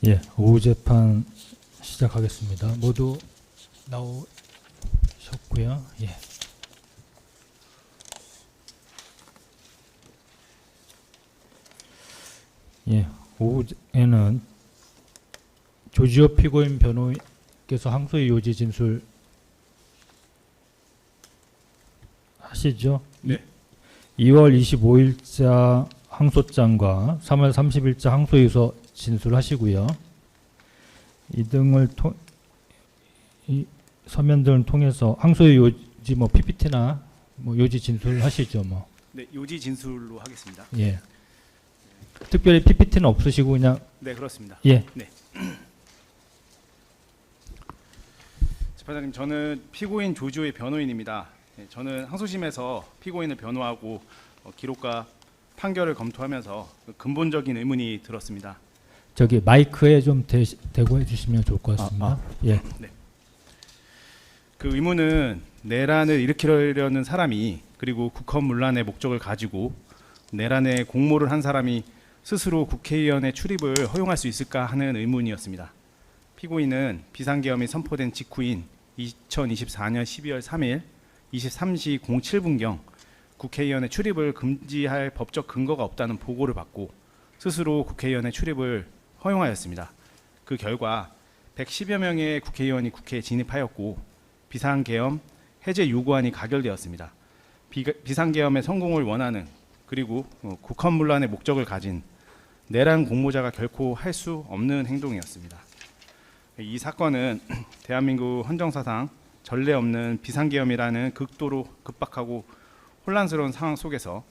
예, 오후 재판 시작하겠습니다. 모두 나오셨고요. 예. 예, 오후에는 조지호 피고인 변호인께서 항소의 요지 진술 하시죠? 네. 2월 25일자 항소장과 3월 30일자 항소유서 진술하시고요. 이 서면 등을 통해서 항소의 요지 뭐 PPT나 뭐 요지 진술하시죠, 뭐. 네, 요지 진술로 하겠습니다. 예. 특별히 PPT는 없으시고 그냥 네, 그렇습니다. 예. 네. 재판장님, 저는 피고인 조지호의 변호인입니다. 네, 저는 항소심에서 피고인을 변호하고 기록과 판결을 검토하면서 근본적인 의문이 들었습니다. 저기 마이크에 좀 대고 해주시면 좋을 것 같습니다. 예. 네. 그 의문은 내란을 일으키려는 사람이 그리고 국헌문란의 목적을 가지고 내란의 공모를 한 사람이 스스로 국회의원의 출입을 허용할 수 있을까 하는 의문이었습니다. 피고인은 비상계엄이 선포된 직후인 2024년 12월 3일 23시 07분경 국회의원의 출입을 금지할 법적 근거가 없다는 보고를 받고 스스로 국회의원의 출입을 허용하였습니다. 그 결과 110여 명의 국회의원이 국회에 진입하였고 비상계엄 해제 요구안이 가결되었습니다. 비상계엄의 성공을 원하는 그리고 국헌문란의 목적을 가진 내란 공모자가 결코 할 수 없는 행동이었습니다. 이 사건은 대한민국 헌정사상 전례 없는 비상계엄이라는 극도로 급박하고 혼란스러운 상황 속에서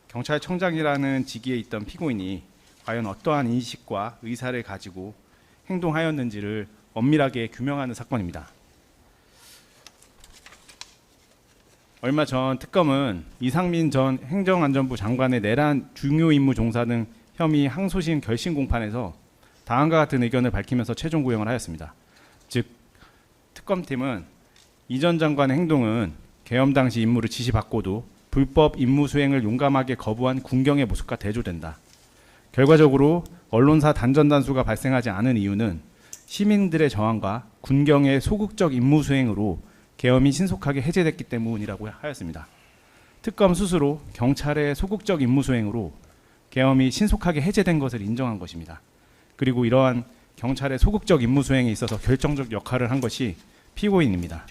경찰청장이라는 직위에 있던 피고인이 과연 어떠한 인식과 의사를 가지고 행동하였는지를 엄밀하게 규명하는 사건입니다. 얼마 전 특검은 이상민 전 행정안전부 장관의 내란 중요 임무 종사 등 혐의 항소심 결심 공판에서 다음과 같은 의견을 밝히면서 최종 구형을 하였습니다. 즉, 특검팀은 이 전 장관의 행동은 계엄 당시 임무를 지시받고도 불법 임무 수행을 용감하게 거부한 군경의 모습과 대조된다. 결과적으로 언론사 단전단수가 발생하지 않은 이유는 시민들의 저항과 군경의 소극적 임무 수행으로 계엄이 신속하게 해제됐기 때문이라고 하였습니다. 특검 스스로 경찰의 소극적 임무 수행으로 계엄이 신속하게 해제된 것을 인정한 것입니다. 그리고 이러한 경찰의 소극적 임무 수행에 있어서 결정적 역할을 한 것이 피고인입니다.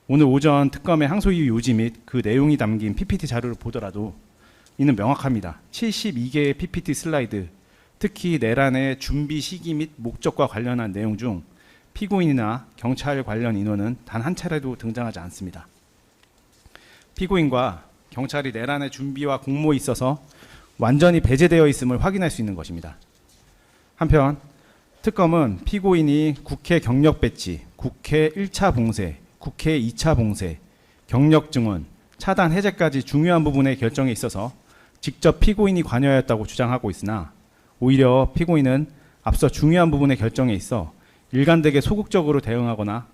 오늘 오전 특검의 항소이유 요지 및 그 내용이 담긴 PPT 자료를 보더라도 이는 명확합니다. 72개의 PPT 슬라이드, 특히 내란의 준비 시기 및 목적과 관련한 내용 중 피고인이나 경찰 관련 인원은 단 한 차례도 등장하지 않습니다. 피고인과 경찰이 내란의 준비와 공모에 있어서 완전히 배제되어 있음을 확인할 수 있는 것입니다. 한편 특검은 피고인이 국회 경력 배치, 국회 1차 봉쇄, 국회 2차 봉쇄, 경력 증언, 차단 해제까지 중요한 부분의 결정에 있어서 직접 피고인이 관여하였다고 주장하고 있으나 오히려 피고인은 앞서 중요한 부분의 결정에 있어 일관되게 소극적으로 대응하거나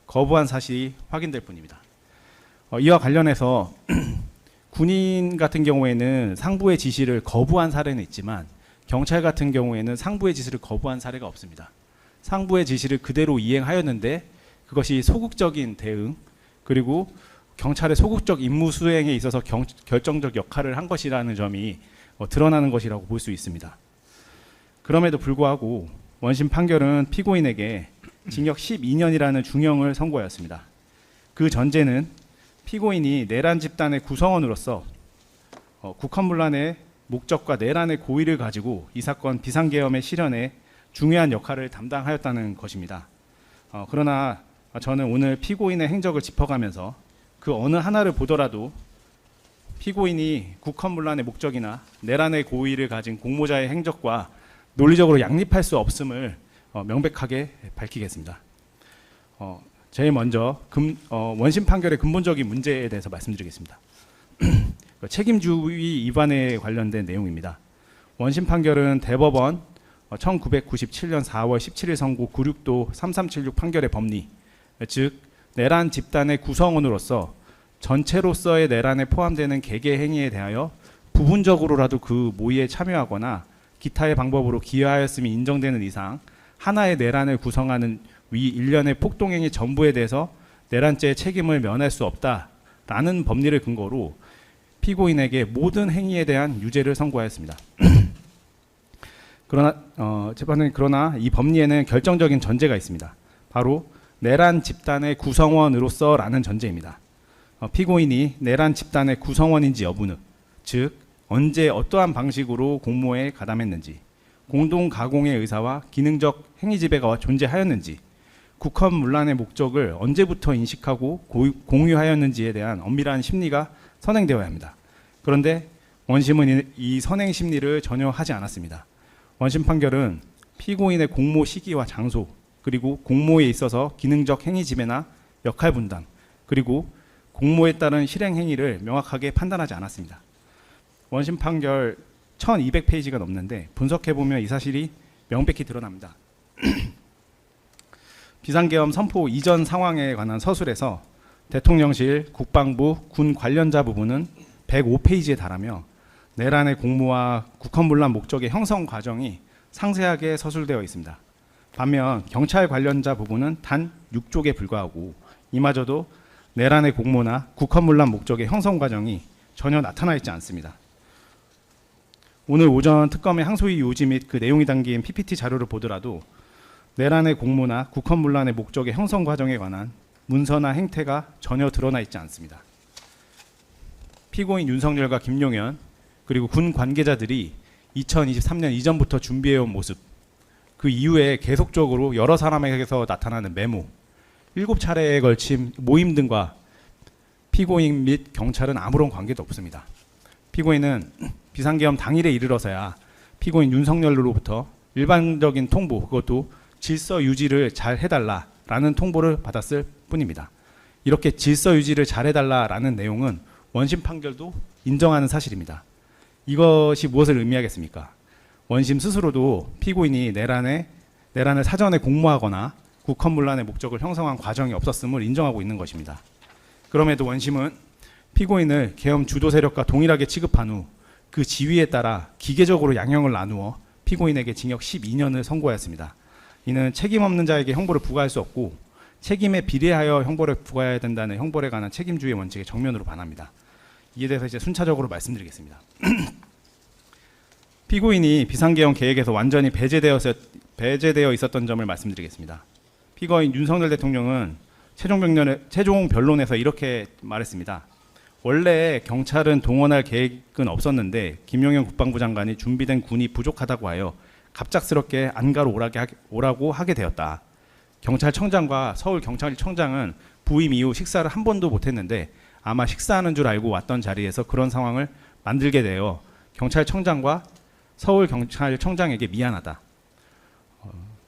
거부한 사실이 확인될 뿐입니다. 이와 관련해서 군인 같은 경우에는 상부의 지시를 거부한 사례는 있지만 경찰 같은 경우에는 상부의 지시를 거부한 사례가 없습니다. 상부의 지시를 그대로 이행하였는데 그것이 소극적인 대응 그리고 경찰의 소극적 임무 수행에 있어서 결정적 역할을 한 것이라는 점이 드러나는 것이라고 볼 수 있습니다. 그럼에도 불구하고 원심 판결은 피고인에게 징역 12년이라는 중형을 선고하였습니다. 그 전제는 피고인이 내란 집단의 구성원으로서 국헌문란의 목적과 내란의 고의를 가지고 이 사건 비상계엄의 실현에 중요한 역할을 담당하였다는 것입니다. 그러나 저는 오늘 피고인의 행적을 짚어가면서 그 어느 하나를 보더라도 피고인이 국헌문란의 목적이나 내란의 고의를 가진 공모자의 행적과 논리적으로 양립할 수 없음을 명백하게 밝히겠습니다. 제일 먼저 원심 판결의 근본적인 문제에 대해서 말씀드리겠습니다. 책임주의 위반에 관련된 내용입니다. 원심 판결은 대법원 1997년 4월 17일 선고 96도 3376 판결의 법리, 즉 내란 집단의 구성원으로서 전체로서의 내란에 포함되는 개개 행위에 대하여 부분적으로라도 그 모의에 참여하거나 기타의 방법으로 기여하였음이 인정되는 이상 하나의 내란을 구성하는 위 일련의 폭동행위 전부에 대해서 내란죄의 책임을 면할 수 없다라는 법리를 근거로 피고인에게 모든 행위에 대한 유죄를 선고하였습니다. 그러나 이 법리에는 결정적인 전제가 있습니다. 바로 내란 집단의 구성원으로서라는 전제입니다. 피고인이 내란 집단의 구성원인지 여부는, 즉 언제 어떠한 방식으로 공모에 가담했는지, 공동 가공의 의사와 기능적 행위 지배가 존재하였는지, 국헌 문란의 목적을 언제부터 인식하고 공유하였는지에 대한 엄밀한 심리가 선행되어야 합니다. 그런데 원심은 이 선행 심리를 전혀 하지 않았습니다. 원심 판결은 피고인의 공모 시기와 장소, 그리고 공모에 있어서 기능적 행위 지배나 역할 분담, 그리고 공모에 따른 실행 행위를 명확하게 판단하지 않았습니다. 원심 판결 1200페이지가 넘는데 분석해보면 이 사실이 명백히 드러납니다. 비상계엄 선포 이전 상황에 관한 서술에서 대통령실, 국방부, 군 관련자 부분은 105페이지에 달하며 내란의 공모와 국헌문란 목적의 형성 과정이 상세하게 서술되어 있습니다. 반면 경찰 관련자 부분은 단 6쪽에 불과하고 이마저도 내란의 공모나 국헌문란 목적의 형성 과정이 전혀 나타나 있지 않습니다. 오늘 오전 특검의 항소위 요지 및 그 내용이 담긴 PPT 자료를 보더라도 내란의 공모나 국헌문란의 목적의 형성 과정에 관한 문서나 행태가 전혀 드러나 있지 않습니다. 피고인 윤석열과 김용현 그리고 군 관계자들이 2023년 이전부터 준비해온 모습, 그 이후에 계속적으로 여러 사람에게서 나타나는 메모, 7차례에 걸친 모임 등과 피고인 및 경찰은 아무런 관계도 없습니다. 피고인은 비상계엄 당일에 이르러서야 피고인 윤석열로부터 일반적인 통보, 그것도 질서 유지를 잘 해달라라는 통보를 받았을 뿐입니다. 이렇게 질서 유지를 잘 해달라라는 내용은 원심 판결도 인정하는 사실입니다. 이것이 무엇을 의미하겠습니까? 원심 스스로도 피고인이 내란을 사전에 공모하거나 국헌문란의 목적을 형성한 과정이 없었음을 인정하고 있는 것입니다. 그럼에도 원심은 피고인을 계엄 주도 세력과 동일하게 취급한 후 그 지위에 따라 기계적으로 양형을 나누어 피고인에게 징역 12년을 선고하였습니다. 이는 책임 없는 자에게 형벌을 부과할 수 없고 책임에 비례하여 형벌을 부과해야 된다는 형벌에 관한 책임주의 원칙에 정면으로 반합니다. 이에 대해서 이제 순차적으로 말씀드리겠습니다. 피고인이 비상계엄 계획에서 완전히 배제되어 있었던 점을 말씀드리겠습니다. 피고인 윤석열 대통령은 최종 변론에서 이렇게 말했습니다. 원래 경찰은 동원할 계획은 없었는데 김용현 국방부 장관이 준비된 군이 부족하다고 하여 갑작스럽게 안가로 오라고 하게 되었다. 경찰청장과 서울경찰청장은 부임 이후 식사를 한 번도 못했는데 아마 식사하는 줄 알고 왔던 자리에서 그런 상황을 만들게 되어 경찰청장과 서울경찰청장에게 미안하다.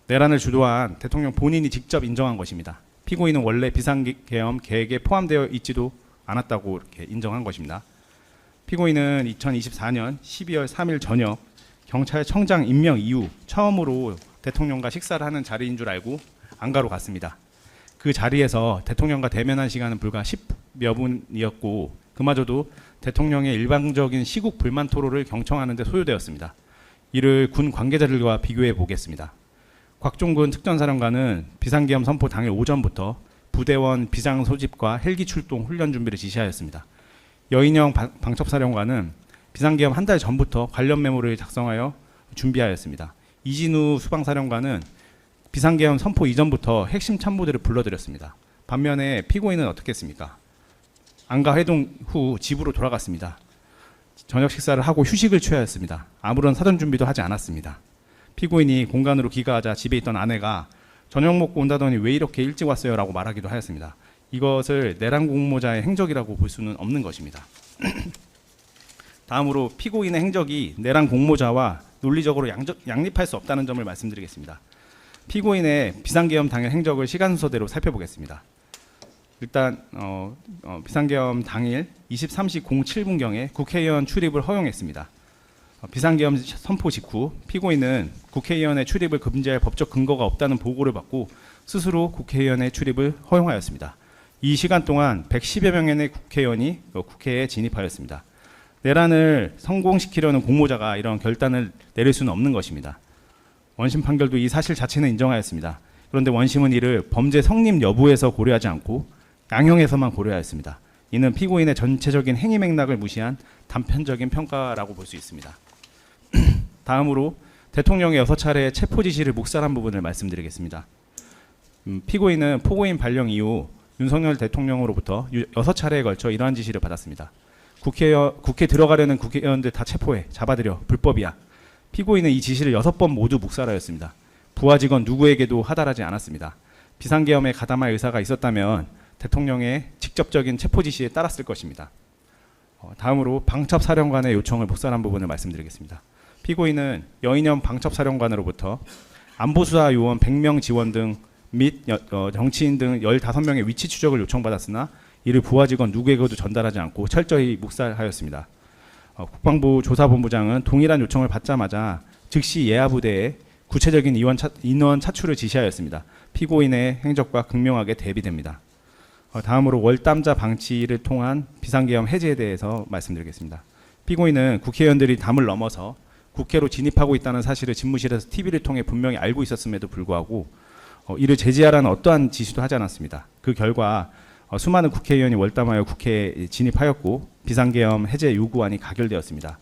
내란을 주도한 대통령 본인이 직접 인정한 것입니다. 피고인은 원래 비상계엄 계획에 포함되어 있지도 않았다고 이렇게 인정한 것입니다. 피고인은 2024년 12월 3일 저녁 경찰청장 임명 이후 처음으로 대통령과 식사를 하는 자리인 줄 알고 안가로 갔습니다. 그 자리에서 대통령과 대면한 시간은 불과 10여 분이었고 그마저도 대통령의 일방적인 시국 불만 토로를 경청하는 데 소요되었습니다. 이를 군 관계자들과 비교해 보겠습니다. 곽종근 특전사령관은 비상계엄 선포 당일 오전부터 부대원 비상 소집과 헬기 출동 훈련 준비를 지시하였습니다. 여인영 방첩사령관은 비상계엄 한 달 전부터 관련 메모를 작성하여 준비하였습니다. 이진우 수방사령관은 비상계엄 선포 이전부터 핵심 참모들을 불러들였습니다. 반면에 피고인은 어떻게 했습니까? 안가 회동 후 집으로 돌아갔습니다. 저녁 식사를 하고 휴식을 취하였습니다. 아무런 사전 준비도 하지 않았습니다. 피고인이 공간으로 귀가하자 집에 있던 아내가 저녁 먹고 온다더니 왜 이렇게 일찍 왔어요? 라고 말하기도 하였습니다. 이것을 내란 공모자의 행적이라고 볼 수는 없는 것입니다. 다음으로 피고인의 행적이 내란 공모자와 논리적으로 양립할 수 없다는 점을 말씀드리겠습니다. 피고인의 비상계엄 당일 행적을 시간 순서대로 살펴보겠습니다. 일단 비상계엄 당일 23시 07분경에 국회의원 출입을 허용했습니다. 비상계엄 선포 직후 피고인은 국회의원의 출입을 금지할 법적 근거가 없다는 보고를 받고 스스로 국회의원의 출입을 허용하였습니다. 이 시간 동안 110여 명의 국회의원이 국회에 진입하였습니다. 내란을 성공시키려는 공모자가 이런 결단을 내릴 수는 없는 것입니다. 원심 판결도 이 사실 자체는 인정하였습니다. 그런데 원심은 이를 범죄 성립 여부에서 고려하지 않고 양형에서만 고려하였습니다. 이는 피고인의 전체적인 행위 맥락을 무시한 단편적인 평가라고 볼 수 있습니다. 다음으로 대통령의 6차례의 체포 지시를 묵살한 부분을 말씀드리겠습니다. 피고인은 포고인 발령 이후 윤석열 대통령으로부터 6차례에 걸쳐 이러한 지시를 받았습니다. 국회 들어가려는 국회의원들 다 체포해, 잡아들여, 불법이야. 피고인은 이 지시를 6번 모두 묵살하였습니다. 부하 직원 누구에게도 하달하지 않았습니다. 비상계엄에 가담할 의사가 있었다면 대통령의 직접적인 체포 지시에 따랐을 것입니다. 다음으로 방첩사령관의 요청을 묵살한 부분을 말씀드리겠습니다. 피고인은 여인영 방첩사령관으로부터 안보수사 요원 100명 지원 등 및 정치인 등 15명의 위치 추적을 요청받았으나 이를 부하 직원 누구에게도 전달하지 않고 철저히 묵살하였습니다. 국방부 조사본부장은 동일한 요청을 받자마자 즉시 예하부대에 구체적인 인원 차출을 지시하였습니다. 피고인의 행적과 극명하게 대비됩니다. 다음으로 월담자 방치를 통한 비상계엄 해제에 대해서 말씀드리겠습니다. 피고인은 국회의원들이 담을 넘어서 국회로 진입하고 있다는 사실을 집무실에서 TV를 통해 분명히 알고 있었음에도 불구하고 이를 제지하라는 어떠한 지시도 하지 않았습니다. 그 결과 수많은 국회의원이 월담하여 국회에 진입하였고 비상계엄 해제 요구안이 가결되었습니다.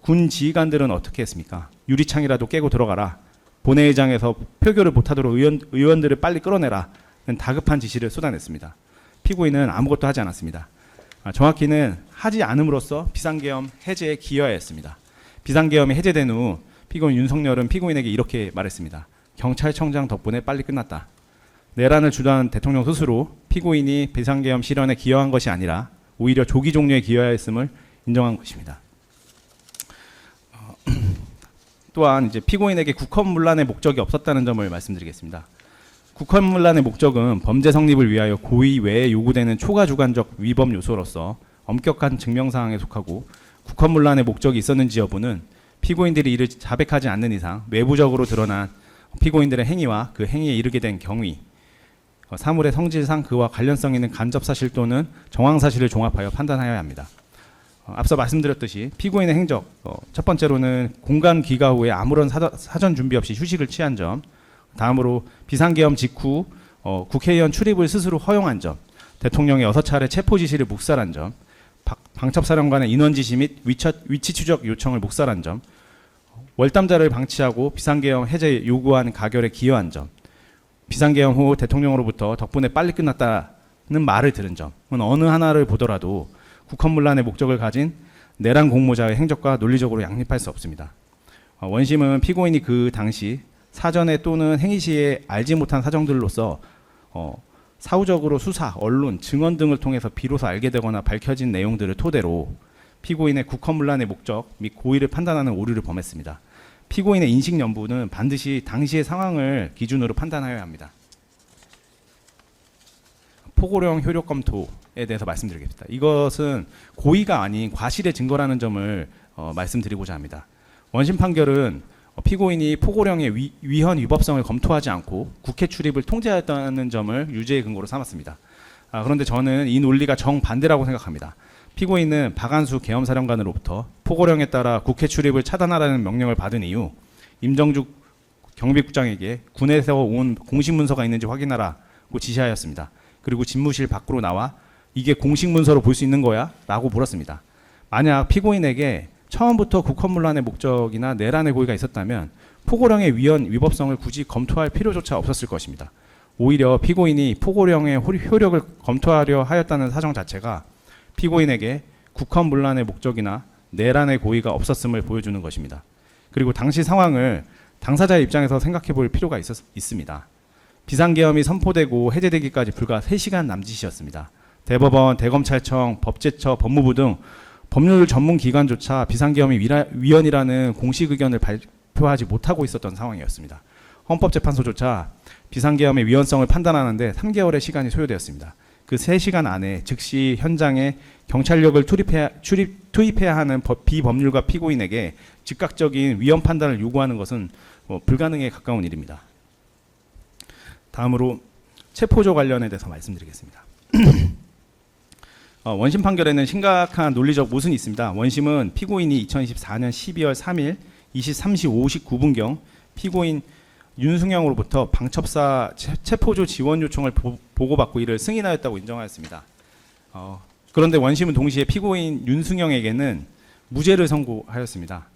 군 지휘관들은 어떻게 했습니까? 유리창이라도 깨고 들어가라. 본회의장에서 표결을 못하도록 의원들을 빨리 끌어내라는 다급한 지시를 쏟아냈습니다. 피고인은 아무것도 하지 않았습니다. 정확히는 하지 않음으로써 비상계엄 해제에 기여하였습니다. 비상계엄이 해제된 후 피고인 윤석열은 피고인에게 이렇게 말했습니다. 경찰청장 덕분에 빨리 끝났다. 내란을 주도한 대통령 스스로 피고인이 비상계엄 실현에 기여한 것이 아니라 오히려 조기 종료에 기여하였음을 인정한 것입니다. 또한 이제 피고인에게 국헌문란의 목적이 없었다는 점을 말씀드리겠습니다. 국헌문란의 목적은 범죄 성립을 위하여 고의 외에 요구되는 초과주관적 위법 요소로서 엄격한 증명사항에 속하고 국헌문란의 목적이 있었는지 여부는 피고인들이 이를 자백하지 않는 이상 외부적으로 드러난 피고인들의 행위와 그 행위에 이르게 된 경위, 사물의 성질상 그와 관련성 있는 간접사실 또는 정황사실을 종합하여 판단하여야 합니다. 앞서 말씀드렸듯이 피고인의 행적, 첫 번째로는 공간 귀가 후에 아무런 사전 준비 없이 휴식을 취한 점, 다음으로 비상계엄 직후 국회의원 출입을 스스로 허용한 점, 대통령의 6차례 체포 지시를 묵살한 점, 방첩사령관의 인원 지시 및 위치 추적 요청을 묵살한 점, 월담자를 방치하고 비상계엄 해제 요구안 가결에 기여한 점, 비상계엄 후 대통령으로부터 덕분에 빨리 끝났다는 말을 들은 점은 어느 하나를 보더라도 국헌문란의 목적을 가진 내란 공모자의 행적과 논리적으로 양립할 수 없습니다. 원심은 피고인이 그 당시 사전에 또는 행위 시에 알지 못한 사정들로서 사후적으로 수사, 언론, 증언 등을 통해서 비로소 알게 되거나 밝혀진 내용들을 토대로 피고인의 국헌문란의 목적 및 고의를 판단하는 오류를 범했습니다. 피고인의 인식 연부는 반드시 당시의 상황을 기준으로 판단하여야 합니다. 포고령 효력 검토에 대해서 말씀드리겠습니다. 이것은 고의가 아닌 과실의 증거라는 점을 말씀드리고자 합니다. 원심 판결은 피고인이 포고령의 위헌 위법성을 검토하지 않고 국회 출입을 통제하였다는 점을 유죄의 근거로 삼았습니다. 그런데 저는 이 논리가 정반대라고 생각합니다. 피고인은 박안수 계엄사령관으로부터 포고령에 따라 국회 출입을 차단하라는 명령을 받은 이후 임정죽 경비국장에게 군에서 온 공식문서가 있는지 확인하라고 지시하였습니다. 그리고 집무실 밖으로 나와 이게 공식문서로 볼 수 있는 거야? 라고 물었습니다. 만약 피고인에게 처음부터 국헌문란의 목적이나 내란의 고의가 있었다면 포고령의 위헌 위법성을 굳이 검토할 필요조차 없었을 것입니다. 오히려 피고인이 포고령의 효력을 검토하려 하였다는 사정 자체가 피고인에게 국헌문란의 목적이나 내란의 고의가 없었음을 보여주는 것입니다. 그리고 당시 상황을 당사자의 입장에서 생각해 볼 필요가 있습니다. 비상계엄이 선포되고 해제되기까지 불과 3시간 남짓이었습니다. 대법원, 대검찰청, 법제처, 법무부 등 법률 전문 기관조차 비상계엄이 위헌이라는 공식 의견을 발표하지 못하고 있었던 상황이었습니다. 헌법재판소조차 비상계엄의 위헌성을 판단하는데 3개월의 시간이 소요되었습니다. 그 3시간 안에 즉시 현장에 경찰력을 투입해야 하는 비법률가 피고인에게 즉각적인 위헌 판단을 요구하는 것은 불가능에 가까운 일입니다. 다음으로 체포조 관련에 대해서 말씀드리겠습니다. 원심 판결에는 심각한 논리적 모순이 있습니다. 원심은 피고인이 2024년 12월 3일 23시 59분경 피고인 윤승영으로부터 방첩사 체포조 지원 요청을 보고받고 이를 승인하였다고 인정하였습니다. 그런데 원심은 동시에 피고인 윤승영에게는 무죄를 선고하였습니다.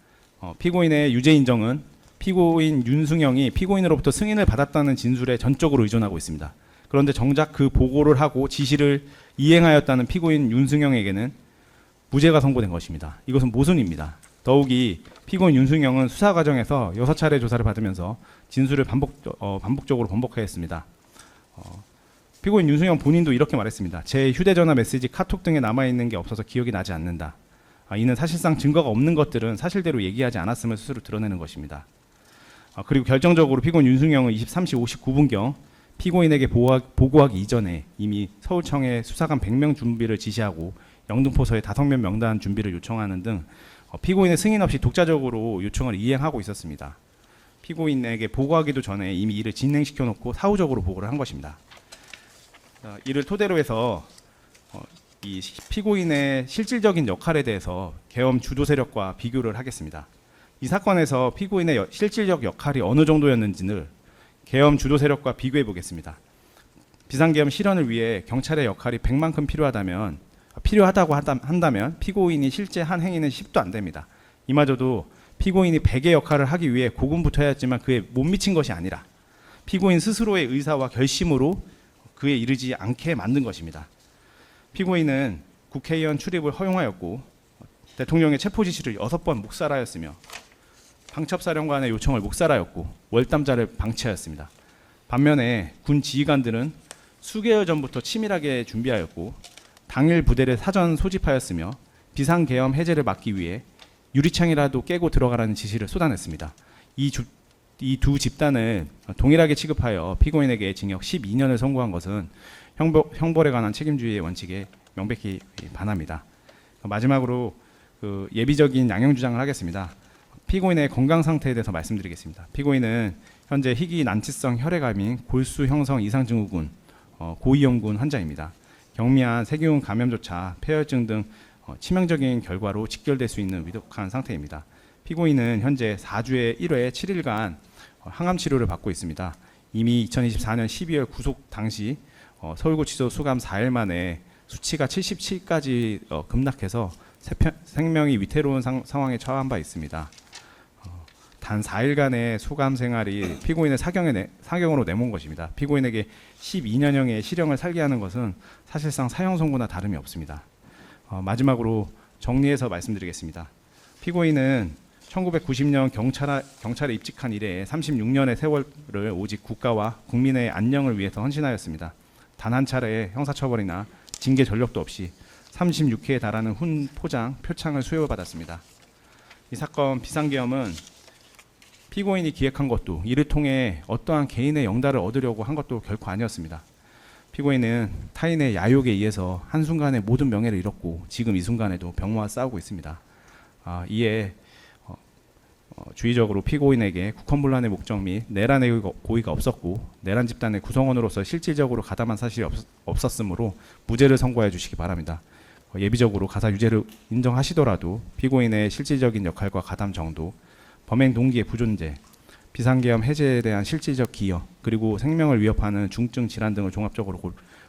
피고인의 유죄 인정은 피고인 윤승영이 피고인으로부터 승인을 받았다는 진술에 전적으로 의존하고 있습니다. 그런데 정작 그 보고를 하고 지시를 이행하였다는 피고인 윤승영에게는 무죄가 선고된 것입니다. 이것은 모순입니다. 더욱이 피고인 윤승영은 수사 과정에서 6차례 조사를 받으면서 진술을 반복적으로 번복하였습니다. 피고인 윤승영 본인도 이렇게 말했습니다. 제 휴대전화 메시지, 카톡 등에 남아있는 게 없어서 기억이 나지 않는다. 이는 사실상 증거가 없는 것들은 사실대로 얘기하지 않았음을 스스로 드러내는 것입니다. 그리고 결정적으로 피고인 윤승영은 23시 59분경 피고인에게 보고하기 이전에 이미 서울청에 수사관 100명 준비를 지시하고 영등포서에 5명 명단 준비를 요청하는 등 피고인의 승인 없이 독자적으로 요청을 이행하고 있었습니다. 피고인에게 보고하기도 전에 이미 이를 진행시켜 놓고 사후적으로 보고를 한 것입니다. 이를 토대로 해서 이 피고인의 실질적인 역할에 대해서 계엄 주도 세력과 비교를 하겠습니다. 이 사건에서 피고인의 실질적 역할이 어느 정도였는지를 계엄 주도 세력과 비교해 보겠습니다. 비상계엄 실현을 위해 경찰의 역할이 100만큼 필요하다고 한다면 피고인이 실제 한 행위는 10도 안 됩니다. 이마저도 피고인이 100의 역할을 하기 위해 고군분투하였지만 그에 못 미친 것이 아니라 피고인 스스로의 의사와 결심으로 그에 이르지 않게 만든 것입니다. 피고인은 국회의원 출입을 허용하였고 대통령의 체포 지시를 6번 묵살하였으며 방첩사령관의 요청을 묵살하였고 월담자를 방치하였습니다. 반면에 군 지휘관들은 수개월 전부터 치밀하게 준비하였고 당일 부대를 사전 소집하였으며 비상계엄 해제를 막기 위해 유리창이라도 깨고 들어가라는 지시를 쏟아냈습니다. 이 두 집단을 동일하게 취급하여 피고인에게 징역 12년을 선고한 것은 형벌에 관한 책임주의의 원칙에 명백히 반합니다. 마지막으로 예비적인 양형 주장을 하겠습니다. 피고인의 건강 상태에 대해서 말씀드리겠습니다. 피고인은 현재 희귀 난치성 혈액암인 골수 형성 이상 증후군 고위험군 환자입니다. 경미한 세균 감염조차 폐혈증 등 치명적인 결과로 직결될 수 있는 위독한 상태입니다. 피고인은 현재 4주에 1회 7일간 항암 치료를 받고 있습니다. 이미 2024년 12월 구속 당시 서울구치소 수감 4일 만에 수치가 77까지 급락해서 생명이 위태로운 상황에 처한 바 있습니다. 단 4일간의 수감 생활이 피고인을 사경으로 내몬 것입니다. 피고인에게 12년형의 실형을 살게 하는 것은 사실상 사형 선고나 다름이 없습니다. 마지막으로 정리해서 말씀드리겠습니다. 피고인은 1990년 경찰에 입직한 이래 36년의 세월을 오직 국가와 국민의 안녕을 위해서 헌신하였습니다. 단 한 차례의 형사처벌이나 징계 전력도 없이 36회에 달하는 훈포장, 표창을 수여받았습니다. 이 사건 비상계엄은 피고인이 기획한 것도 이를 통해 어떠한 개인의 영달을 얻으려고 한 것도 결코 아니었습니다. 피고인은 타인의 야욕에 의해서 한순간에 모든 명예를 잃었고 지금 이 순간에도 병마와 싸우고 있습니다. 이에 주의적으로 피고인에게 국헌분란의 목적 및 내란의 고의가 없었고 내란 집단의 구성원으로서 실질적으로 가담한 사실이 없었으므로 무죄를 선고해 주시기 바랍니다. 예비적으로 가사 유죄를 인정하시더라도 피고인의 실질적인 역할과 가담 정도, 범행 동기의 부존재, 비상계엄 해제에 대한 실질적 기여, 그리고 생명을 위협하는 중증 질환 등을 종합적으로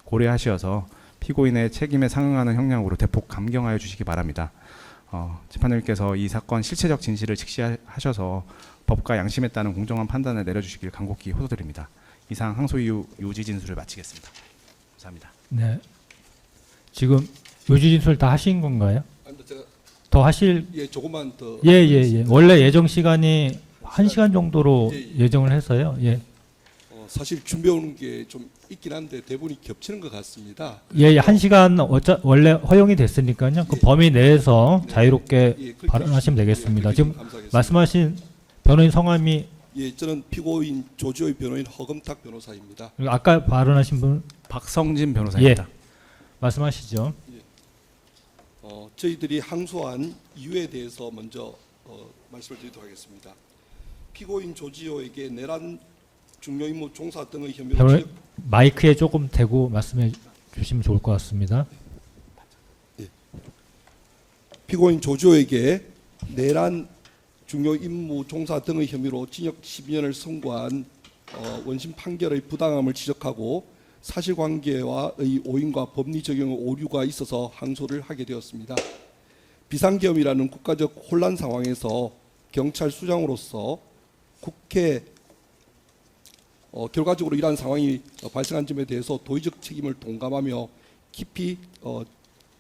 고려하셔서 피고인의 책임에 상응하는 형량으로 대폭 감경하여 주시기 바랍니다. 재판장님께서 이 사건 실체적 진실을 직시하셔서 법과 양심에 따른 공정한 판단을 내려주시길 간곡히 호소드립니다. 이상 항소이유 요지 진술을 마치겠습니다. 감사합니다. 네. 지금 요지 진술 다 하신 건가요? 아니, 제가 더 하실? 조금만 더. 예. 원래 예정 시간이 1시간 정도로 예정을 해서요. 예. 사실 준비해 오는 게 좀 있긴 한데 대본이 겹치는 것 같습니다. 예, 1시간 원래 허용이 됐으니까요. 그 범위 내에서 자유롭게 발언하시면 되겠습니다. 지금 말씀하신 변호인 성함이 저는 피고인 조지호의 변호인 허금탁 변호사입니다. 아까 발언하신 분 박성진 변호사입니다. 예. 말씀하시죠. 저희들이 항소한 이유에 대해서 먼저 말씀을 드리도록 하겠습니다. 피고인 조지호에게 내란 중요임무 종사 등의 혐의로 마이크에 조금 대고 말씀해 주시면 좋을 것 같습니다. 피고인 조지호에게 내란 중요 임무 종사 등의 혐의로 징역 12년을 선고한 원심 판결의 부당함을 지적하고 사실관계와의 오인과 법리 적용의 오류가 있어서 항소를 하게 되었습니다. 비상계엄이라는 국가적 혼란 상황에서 경찰 수장으로서 국회 결과적으로 이러한 상황이 발생한 점에 대해서 도의적 책임을 동감하며 깊이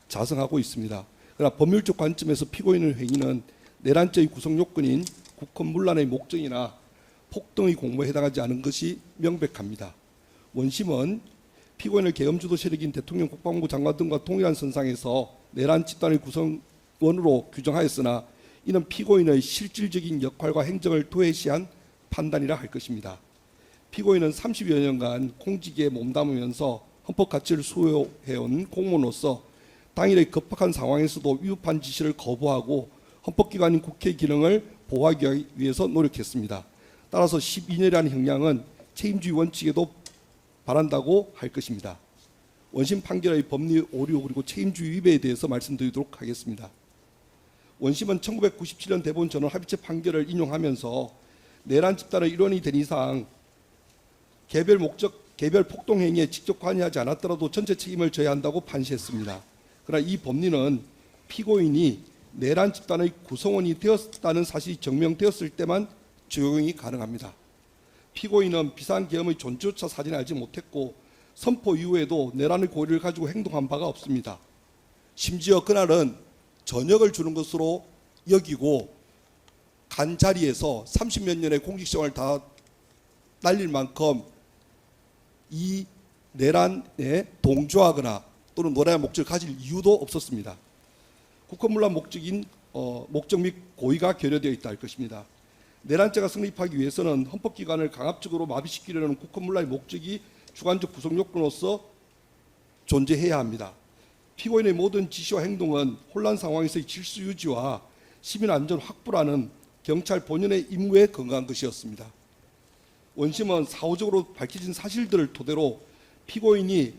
자성하고 있습니다. 그러나 법률적 관점에서 피고인의 행위는 내란죄의 구성 요건인 국헌 문란의 목적이나 폭동의 공모에 해당하지 않은 것이 명백합니다. 원심은 피고인을 계엄주도 세력인 대통령, 국방부 장관 등과 동일한 선상에서 내란 집단의 구성원으로 규정하였으나 이는 피고인의 실질적인 역할과 행정을 도외시한 판단이라 할 것입니다. 피고인은 30여 년간 공직에 몸담으면서 헌법 가치를 수호해온 공무원으로서 당일의 급박한 상황에서도 위법한 지시를 거부하고 헌법기관인 국회 기능을 보호하기 위해서 노력했습니다. 따라서 12년이라는 형량은 책임주의 원칙에도 바란다고 할 것입니다. 원심 판결의 법리 오류 그리고 책임주의 위배에 대해서 말씀드리도록 하겠습니다. 원심은 1997년 대법원 전원 합의체 판결을 인용하면서 내란 집단의 일원이 된 이상 개별 목적, 개별 폭동 행위에 직접 관여하지 않았더라도 전체 책임을 져야 한다고 판시했습니다. 그러나 이 법리는 피고인이 내란 집단의 구성원이 되었다는 사실이 증명되었을 때만 적용이 가능합니다. 피고인은 비상계엄의 존재조차 사전에 알지 못했고 선포 이후에도 내란의 고의를 가지고 행동한 바가 없습니다. 심지어 그날은 저녁을 주는 것으로 여기고 간 자리에서 30몇 년의 공직생활을 다 날릴 만큼 이 내란에 동조하거나 또는 노래한 목적을 가질 이유도 없었습니다. 국헌문란 목적인 목적 및 고의가 결여되어 있다 할 것입니다. 내란죄가 성립하기 위해서는 헌법기관을 강압적으로 마비시키려는 국헌문란의 목적이 주관적 구성 요건으로서 존재해야 합니다. 피고인의 모든 지시와 행동은 혼란 상황에서의 질서 유지와 시민 안전 확보라는 경찰 본연의 임무에 근거한 것이었습니다. 원심은 사후적으로 밝혀진 사실들을 토대로 피고인이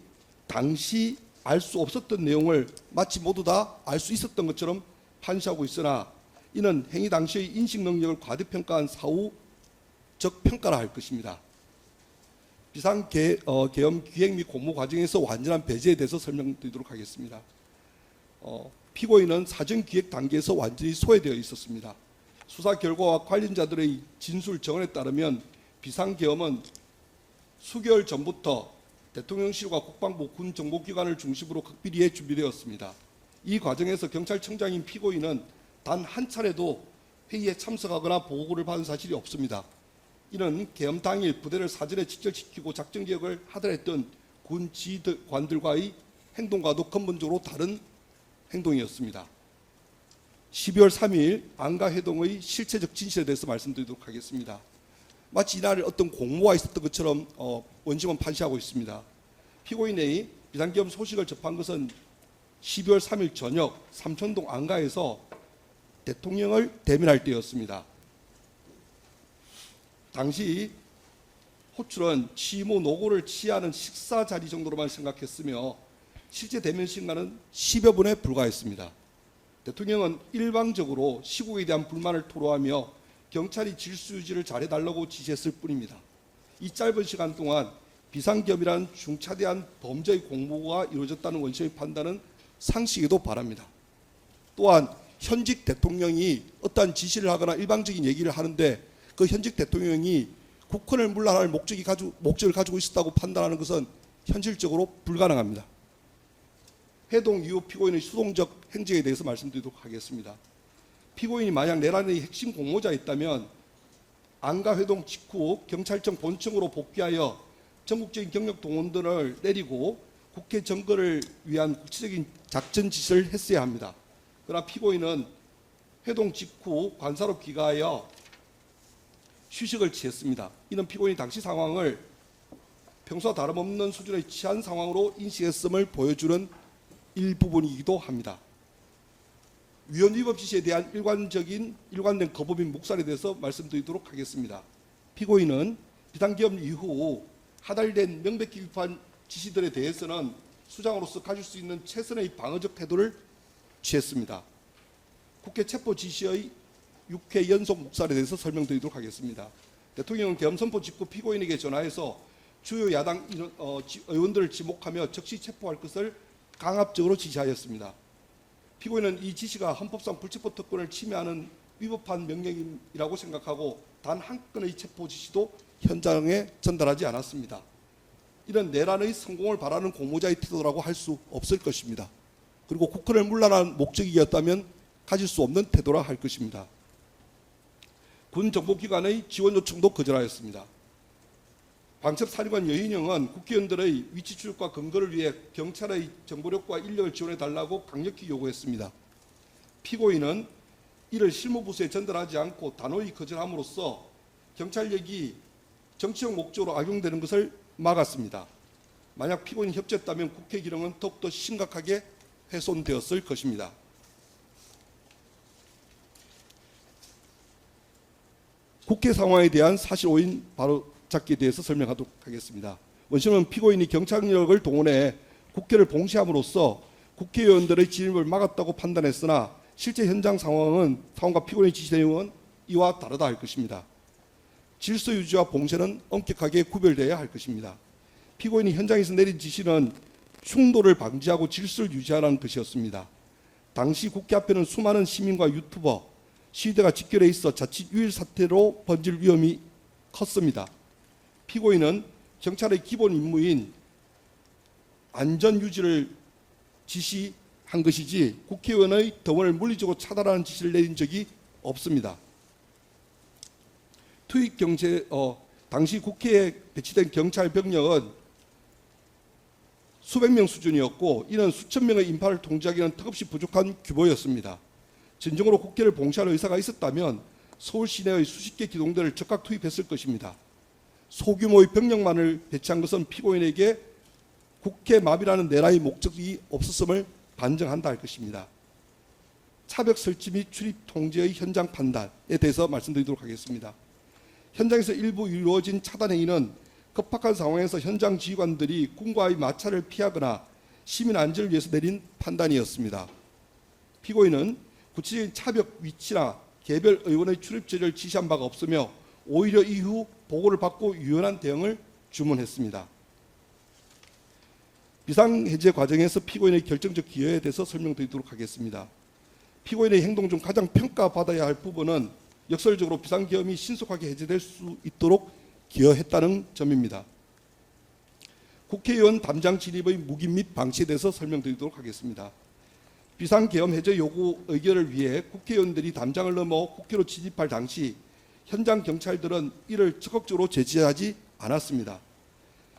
당시 알 수 없었던 내용을 마치 모두 다 알 수 있었던 것처럼 판시하고 있으나 이는 행위 당시의 인식 능력을 과대평가한 사후적 평가라 할 것입니다. 비상계엄 기획 및 공모 과정에서 완전한 배제에 대해서 설명드리도록 하겠습니다. 피고인은 사전 기획 단계에서 완전히 소외되어 있었습니다. 수사 결과와 관련자들의 진술 정언에 따르면 비상계엄은 수개월 전부터 대통령실과 국방부, 군 정보기관을 중심으로 극비리에 준비되었습니다. 이 과정에서 경찰청장인 피고인은 단 한 차례도 회의에 참석하거나 보고를 받은 사실이 없습니다. 이는 계엄 당일 부대를 사전에 직결시키고 작전 개혁을 하더랬던 군 지휘관들과의 행동과도 근본적으로 다른 행동이었습니다. 12월 3일 안가회동의 실체적 진실에 대해서 말씀드리도록 하겠습니다. 마치 이날 어떤 공모가 있었던 것처럼 원심은 판시하고 있습니다. 피고인의 비상계엄 소식을 접한 것은 12월 3일 저녁 삼천동 안가에서 대통령을 대면할 때였습니다. 당시 호출은 취모 노고를 취하는 식사 자리 정도로만 생각했으며 실제 대면 시간은 10여 분에 불과했습니다. 대통령은 일방적으로 시국에 대한 불만을 토로하며 경찰이 질서 유지를 잘해달라고 지시했을 뿐입니다. 이 짧은 시간 동안 비상계엄이라는 중차대한 범죄의 공모가 이루어졌다는 원심의 판단은 상식에도 바랍니다. 또한 현직 대통령이 어떠한 지시를 하거나 일방적인 얘기를 하는데 그 현직 대통령이 국헌을 문란할 목적을 가지고 있었다고 판단하는 것은 현실적으로 불가능합니다. 해동 이후 피고인의 수동적 행적에 대해서 말씀드리도록 하겠습니다. 피고인이 만약 내란의 핵심 공모자였다면 안가회동 직후 경찰청 본청으로 복귀하여 전국적인 경력 동원들을 내리고 국회 점거를 위한 구체적인 작전 지시를 했어야 합니다. 그러나 피고인은 회동 직후 관사로 귀가하여 휴식을 취했습니다. 이는 피고인이 당시 상황을 평소와 다름없는 수준의 취한 상황으로 인식했음을 보여주는 일부분이기도 합니다. 위헌 위법 지시에 대한 일관된 거부 및 묵살에 대해서 말씀드리도록 하겠습니다. 피고인은 비상계엄 이후 하달된 명백히 위법한 지시들에 대해서는 수장으로서 가질 수 있는 최선의 방어적 태도를 취했습니다. 국회 체포 지시의 6회 연속 묵살에 대해서 설명드리도록 하겠습니다. 대통령은 계엄 선포 직후 피고인에게 전화해서 주요 야당 의원들을 지목하며 즉시 체포할 것을 강압적으로 지시하였습니다. 피고인은 이 지시가 헌법상 불체포 특권을 침해하는 위법한 명령이라고 생각하고 단 한 건의 체포 지시도 현장에 전달하지 않았습니다. 이런 내란의 성공을 바라는 공모자의 태도라고 할 수 없을 것입니다. 그리고 국권을 물란한 목적이었다면 가질 수 없는 태도라 할 것입니다. 군 정보기관의 지원 요청도 거절하였습니다. 방첩사령관 여인영은 국회의원들의 위치 추적과 근거를 위해 경찰의 정보력과 인력을 지원해달라고 강력히 요구했습니다. 피고인은 이를 실무부서에 전달하지 않고 단호히 거절함으로써 경찰력이 정치적 목적으로 악용되는 것을 막았습니다. 만약 피고인이 협조했다면 국회 기능은 더욱더 심각하게 훼손되었을 것입니다. 국회 상황에 대한 사실 오인 바로잡기에 대해서 설명하도록 하겠습니다. 원심은 피고인이 경찰력을 동원해 국회를 봉쇄함으로써 국회의원들의 진입을 막았다고 판단했으나 실제 현장 상황과 피고인의 지시 내용은 이와 다르다 할 것입니다. 질서 유지와 봉쇄는 엄격하게 구별되어야 할 것입니다. 피고인이 현장에서 내린 지시는 충돌을 방지하고 질서를 유지하라는 것이었습니다. 당시 국회 앞에는 수많은 시민과 유튜버, 시위대가 직결해 있어 자칫 유일 사태로 번질 위험이 컸습니다. 피고인은 경찰의 기본 임무인 안전 유지를 지시한 것이지 국회의원의 등원을 물리적으로 차단하는 지시를 내린 적이 없습니다. 투입 경제 당시 국회에 배치된 경찰 병력은 수백 명 수준이었고 이는 수천 명의 인파를 통제하기는 턱없이 부족한 규모였습니다. 진정으로 국회를 봉쇄할 의사가 있었다면 서울 시내의 수십 개 기동대를 적극 투입했을 것입니다. 소규모의 병력만을 배치한 것은 피고인에게 국회 마비라는 내란의 목적이 없었음을 반증한다 할 것입니다. 차벽 설치 및 출입 통제의 현장 판단에 대해서 말씀드리도록 하겠습니다. 현장에서 일부 이루어진 차단 행위는 급박한 상황에서 현장 지휘관들이 군과의 마찰을 피하거나 시민 안전을 위해서 내린 판단이었습니다. 피고인은 구체적인 차벽 위치나 개별 의원의 출입 제재를 지시한 바가 없으며 오히려 이후 보고를 받고 유연한 대응을 주문했습니다. 비상해제 과정에서 피고인의 결정적 기여에 대해서 설명드리도록 하겠습니다. 피고인의 행동 중 가장 평가받아야 할 부분은 역설적으로 비상계엄이 신속하게 해제될 수 있도록 기여했다는 점입니다. 국회의원 담장 진입의 묵인 및 방치에 대해서 설명드리도록 하겠습니다. 비상계엄 해제 요구 의결을 위해 국회의원들이 담장을 넘어 국회로 진입할 당시 현장 경찰들은 이를 적극적으로 제지하지 않았습니다.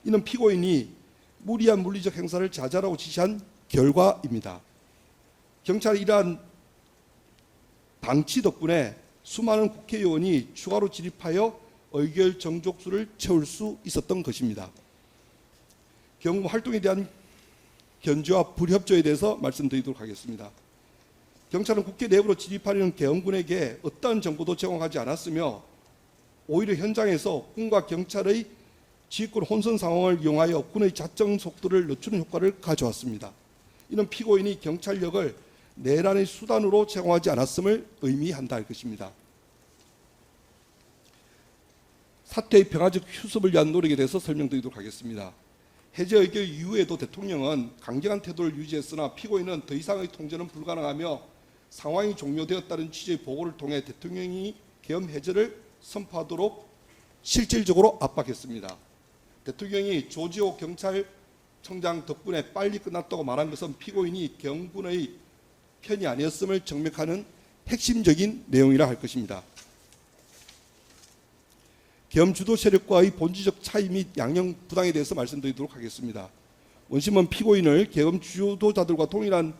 이는 피고인이 무리한 물리적 행사를 자제하라고 지시한 결과입니다. 경찰의 이러한 방치 덕분에 수많은 국회의원이 추가로 진입하여 의결 정족수를 채울 수 있었던 것입니다. 경무 활동에 대한 견제와 불협조에 대해서 말씀드리도록 하겠습니다. 경찰은 국회 내부로 진입하려는 계엄군에게 어떠한 정보도 제공하지 않았으며 오히려 현장에서 군과 경찰의 지휘권 혼선 상황을 이용하여 군의 작전 속도를 늦추는 효과를 가져왔습니다. 이는 피고인이 경찰력을 내란의 수단으로 제공하지 않았음을 의미한다 할 것입니다. 사태의 평화적 휴습을 위한 노력에 대해서 설명드리도록 하겠습니다. 해제 의결 이후에도 대통령은 강경한 태도를 유지했으나 피고인은 더 이상의 통제는 불가능하며 상황이 종료되었다는 취지의 보고를 통해 대통령이 계엄 해제를 선포하도록 실질적으로 압박했습니다. 대통령이 조지호 경찰청장 덕분에 빨리 끝났다고 말한 것은 피고인이 경군의 편이 아니었음을 증명하는 핵심적인 내용이라 할 것입니다. 계엄 주도 세력과의 본질적 차이 및 양형 부당에 대해서 말씀드리도록 하겠습니다. 원심은 피고인을 계엄 주도자들과 동일한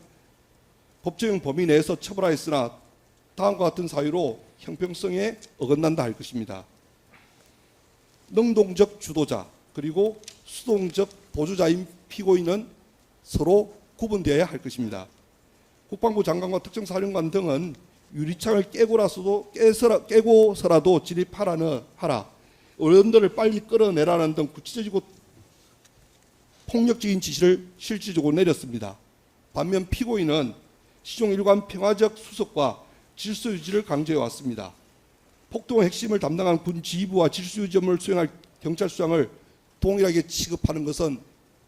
법적용 범위 내에서 처벌하였으나 다음과 같은 사유로 형평성에 어긋난다 할 것입니다. 능동적 주도자 그리고 수동적 보조자인 피고인은 서로 구분되어야 할 것입니다. 국방부 장관과 특정사령관 등은 유리창을 깨고서라도 진입하라, 어른들을 빨리 끌어내라는 등 구체적이고 폭력적인 지시를 실질적으로 내렸습니다. 반면 피고인은 시종 일관 평화적 수습과 질서 유지를 강조해 왔습니다. 폭동의 핵심을 담당한 군 지휘부와 질서 유지 업무를 수행할 경찰수장을 동일하게 취급하는 것은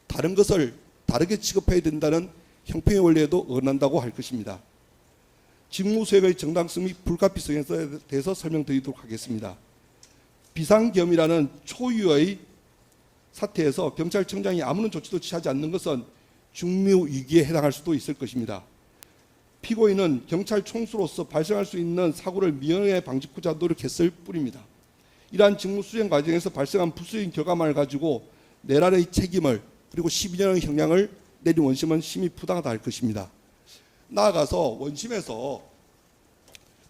다른 것을 다르게 취급해야 된다는 형평의 원리에도 어긋난다고 할 것입니다. 직무 수행의 정당성 및 불가피성에 대해서 설명드리도록 하겠습니다. 비상계엄이라는 초유의 사태에서 경찰청장이 아무런 조치도 취하지 않는 것은 중무위기에 해당할 수도 있을 것입니다. 피고인은 경찰 총수로서 발생할 수 있는 사고를 미연에 방지하고자 노력했을 뿐입니다. 이러한 직무 수행 과정에서 발생한 부수적인 결과만을 가지고 내란의 책임을 그리고 12년의 형량을 내린 원심은 심히 부당하다 할 것입니다. 나아가서 원심에서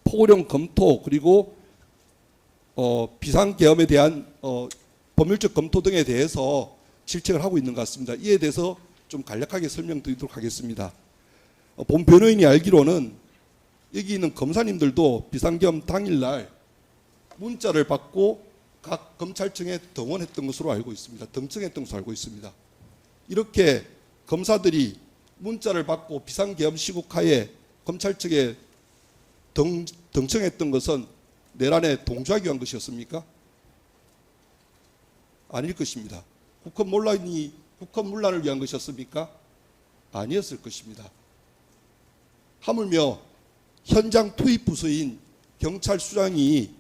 포고령 검토 그리고 비상계엄에 대한 법률적 검토 등에 대해서 질책을 하고 있는 것 같습니다. 이에 대해서 좀 간략하게 설명드리도록 하겠습니다. 본 변호인이 알기로는 여기 있는 검사님들도 비상계엄 당일날 문자를 받고 각 검찰청에 등원했던 것으로 알고 있습니다. 등청했던 것으로 알고 있습니다. 이렇게 검사들이 문자를 받고 비상계엄 시국하에 검찰청에 등청했던 것은 내란에 동조하기 위한 것이었습니까? 아닐 것입니다. 국헌문란을 위한 것이었습니까? 아니었을 것입니다. 하물며 현장 투입 부서인 경찰수장이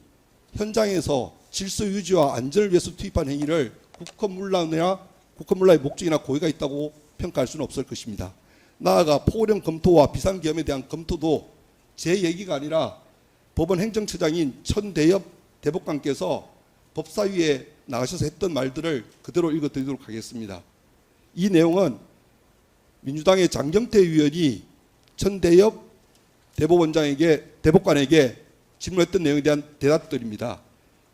현장에서 질서 유지와 안전을 위해서 투입한 행위를 국헌문란의 목적이나 고의가 있다고 평가할 수는 없을 것입니다. 나아가 포고령 검토와 비상계엄에 대한 검토도 제 얘기가 아니라 법원 행정처장인 천대엽 대법관께서 법사위에 나가셔서 했던 말들을 그대로 읽어드리도록 하겠습니다. 이 내용은 민주당의 장경태 의원이 천대엽 대법관에게 질문했던 내용에 대한 대답들입니다.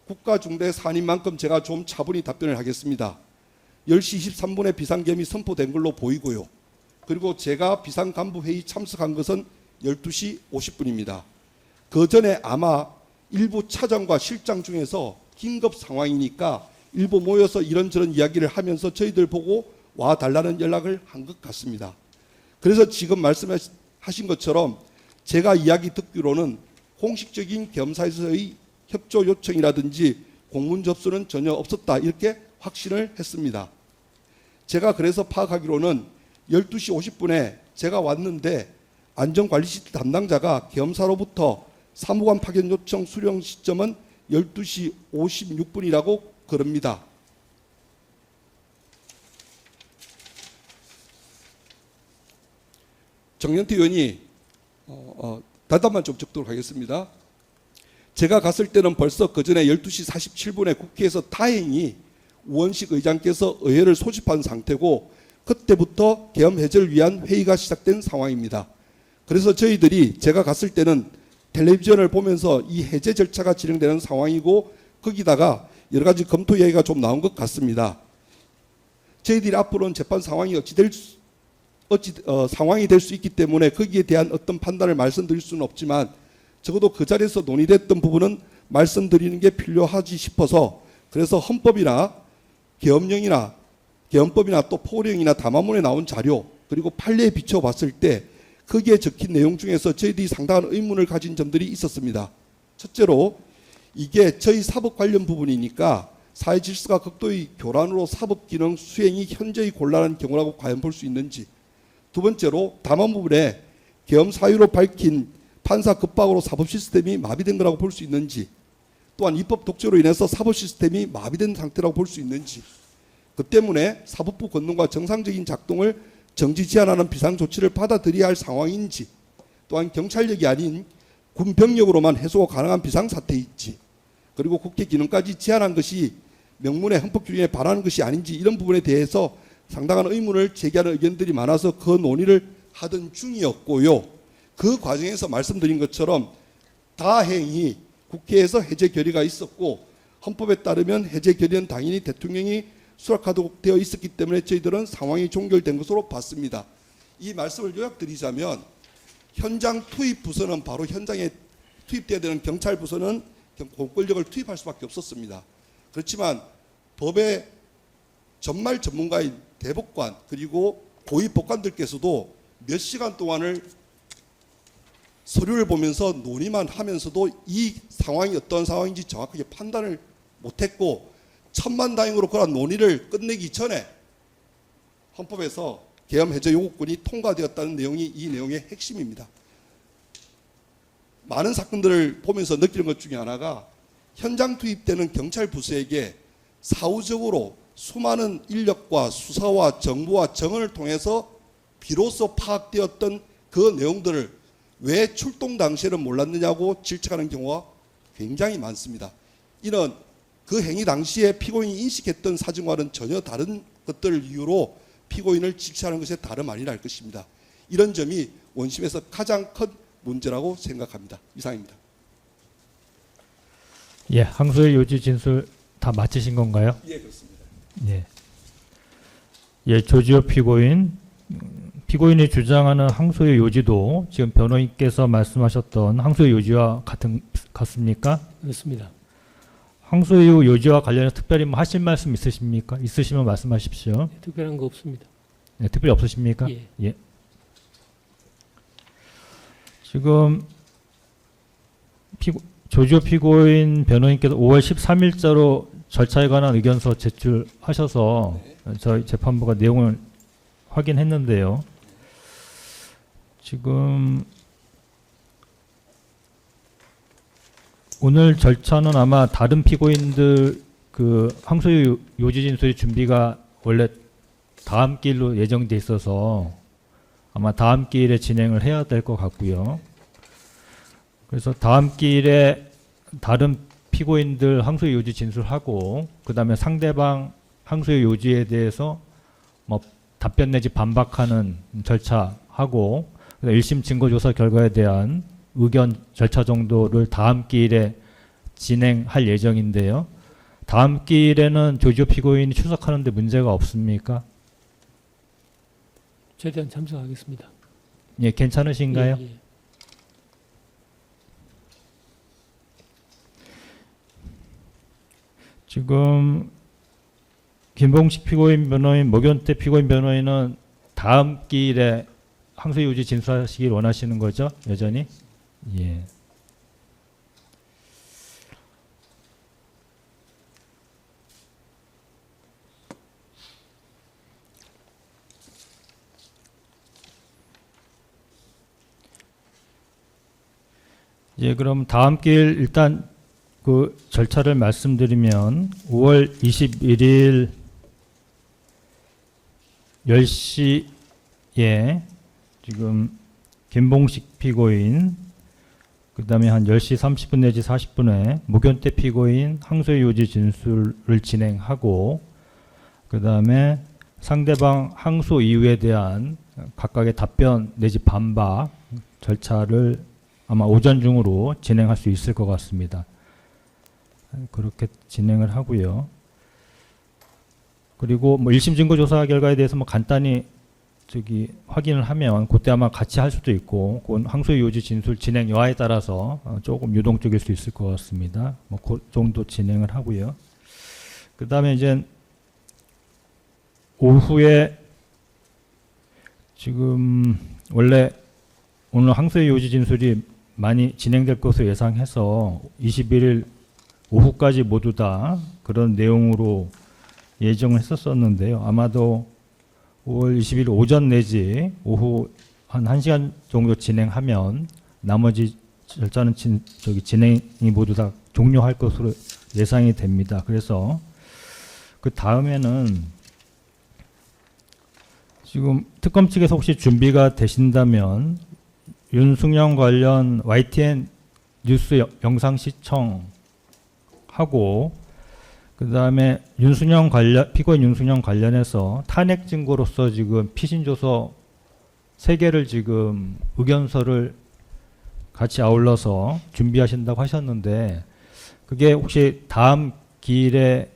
국가중대 사안인 만큼 제가 좀 차분히 답변을 하겠습니다. 10시 23분에 비상계엄이 선포된 걸로 보이고요. 그리고 제가 비상간부회의 참석한 것은 12시 50분입니다. 그 전에 아마 일부 차장과 실장 중에서 긴급 상황이니까 일부 모여서 이런저런 이야기를 하면서 저희들 보고 와달라는 연락을 한 것 같습니다. 그래서 지금 말씀하신 것처럼 제가 이야기 듣기로는 공식적인 겸사에서의 협조 요청이라든지 공문 접수는 전혀 없었다 이렇게 확신을 했습니다. 제가 그래서 파악하기로는 12시 50분에 제가 왔는데 안전관리시설 담당자가 겸사로부터 사무관 파견 요청 수령 시점은 12시 56분이라고 그럽니다. 정연태 의원이 대답만 좀 적도록 하겠습니다. 제가 갔을 때는 벌써 그 전에 12시 47분에 국회에서 다행히 우원식 의장께서 의회를 소집한 상태고 그때부터 계엄 해제를 위한 회의가 시작된 상황입니다. 그래서 저희들이 제가 갔을 때는 텔레비전을 보면서 이 해제 절차가 진행되는 상황이고 거기다가 여러 가지 검토 이야기가 좀 나온 것 같습니다. 저희들이 앞으로는 재판 상황이 상황이 될 수 있기 때문에 거기에 대한 어떤 판단을 말씀드릴 수는 없지만 적어도 그 자리에서 논의됐던 부분은 말씀드리는 게 필요하지 싶어서 그래서 헌법이나 계엄법이나 또 포고령이나 담화문에 나온 자료 그리고 판례에 비춰봤을 때 거기에 적힌 내용 중에서 저희들이 상당한 의문을 가진 점들이 있었습니다. 첫째로 이게 저희 사법 관련 부분이니까 사회 질서가 극도의 교란으로 사법 기능 수행이 현저히 곤란한 경우라고 과연 볼 수 있는지, 두 번째로 담화 부분에 계엄 사유로 밝힌 판사 급박으로 사법 시스템이 마비된 거라고 볼 수 있는지, 또한 입법 독재로 인해서 사법 시스템이 마비된 상태라고 볼 수 있는지, 그 때문에 사법부 권능과 정상적인 작동을 정지 제한하는 비상조치를 받아들여야 할 상황인지, 또한 경찰력이 아닌 군병력으로만 해소가 가능한 비상사태인지, 그리고 국회 기능까지 제한한 것이 명문의 헌법규정에 반하는 것이 아닌지 이런 부분에 대해서 상당한 의문을 제기하는 의견들이 많아서 그 논의를 하던 중이었고요. 그 과정에서 말씀드린 것처럼 다행히 국회에서 해제 결의가 있었고 헌법에 따르면 해제 결의는 당연히 대통령이 수락하도록 되어 있었기 때문에 저희들은 상황이 종결된 것으로 봤습니다. 이 말씀을 요약드리자면 현장 투입 부서는 바로 현장에 투입돼야 되는 경찰 부서는 공권력을 투입할 수밖에 없었습니다. 그렇지만 법의 전말 전문가인 대법관 그리고 고위 법관들께서도 몇 시간 동안을 서류를 보면서 논의만 하면서도 이 상황이 어떤 상황인지 정확하게 판단을 못했고 천만다행으로 그런 논의를 끝내기 전에 헌법에서 계엄 해제 요구권이 통과되었다는 내용이 이 내용의 핵심입니다. 많은 사건들을 보면서 느끼는 것 중에 하나가 현장 투입되는 경찰 부서에게 사후적으로 수많은 인력과 수사와 정보와 정언을 통해서 비로소 파악되었던 그 내용들을 왜 출동 당시에는 몰랐느냐고 질책하는 경우가 굉장히 많습니다. 이는 그 행위 당시에 피고인이 인식했던 사정과는 전혀 다른 것들을 이유로 피고인을 질책하는 것이 다름 아니라 할 것입니다. 이런 점이 원심에서 가장 큰 문제라고 생각합니다. 이상입니다. 예, 항소의 요지 진술 다 마치신 건가요? 예, 그렇습니다. 예. 예, 조지호 피고인이 주장하는 항소의 요지도 지금 변호인께서 말씀하셨던 항소의 요지와 같습니까? 그렇습니다. 항소의 요지와 관련해서 특별히 뭐 하실 말씀 있으십니까? 있으시면 말씀하십시오. 특별한 거 없습니다. 네, 특별히 없으십니까? 예. 지금 조지호 피고인 변호인께서 5월 13일자로 절차에 관한 의견서 제출하셔서 저희 재판부가 내용을 확인했는데요. 지금 오늘 절차는 아마 다른 피고인들 그 항소유 요지 진술의 준비가 원래 다음 기일로 예정돼 있어서 아마 다음 기일에 진행을 해야 될 것 같고요. 그래서 다음 기일에 다른 피고인들 항소유 요지 진술하고 그다음에 상대방 항소유 요지에 대해서 뭐 답변 내지 반박하는 절차하고 1심 증거조사 결과에 대한 의견 절차 정도를 다음 기일에 진행할 예정인데요. 다음 기일에는 조지호 피고인이 출석하는데 문제가 없습니까? 최대한 참석하겠습니다. 예, 괜찮으신가요? 예. 지금 김봉식 피고인 변호인, 목연태 피고인 변호인은 다음 기일에 항소 유지 진술하시길 원하시는 거죠? 여전히? 예. 예, 그럼 다음 기일 일단 그 절차를 말씀드리면 5월 21일 10시에 지금 김봉식 피고인 그 다음에 한 10시 30분 내지 40분에 목연태 피고인 항소의 요지 진술을 진행하고 그 다음에 상대방 항소 이유에 대한 각각의 답변 내지 반박 절차를 아마 오전 중으로 진행할 수 있을 것 같습니다. 그렇게 진행을 하고요. 그리고 뭐 1심 증거조사 결과에 대해서 뭐 간단히 확인을 하면 그때 아마 같이 할 수도 있고 그건 항소의 요지 진술 진행 여하에 따라서 조금 유동적일 수 있을 것 같습니다. 뭐 그 정도 진행을 하고요. 그 다음에 이제 오후에 지금 원래 오늘 항소의 요지 진술이 많이 진행될 것으로 예상해서 21일 오후까지 모두 다 그런 내용으로 예정을 했었었는데요. 아마도 5월 20일 오전 내지 오후 한 1시간 정도 진행하면 나머지 절차는 진행이 모두 다 종료할 것으로 예상이 됩니다. 그래서 그 다음에는 지금 특검 측에서 혹시 준비가 되신다면 윤승영 관련 YTN 뉴스 영상 시청하고 그 다음에 피고인 윤승영 관련해서 탄핵 증거로서 지금 피신조서 3개를 지금 의견서를 같이 아울러서 준비하신다고 하셨는데 그게 혹시 다음 기일에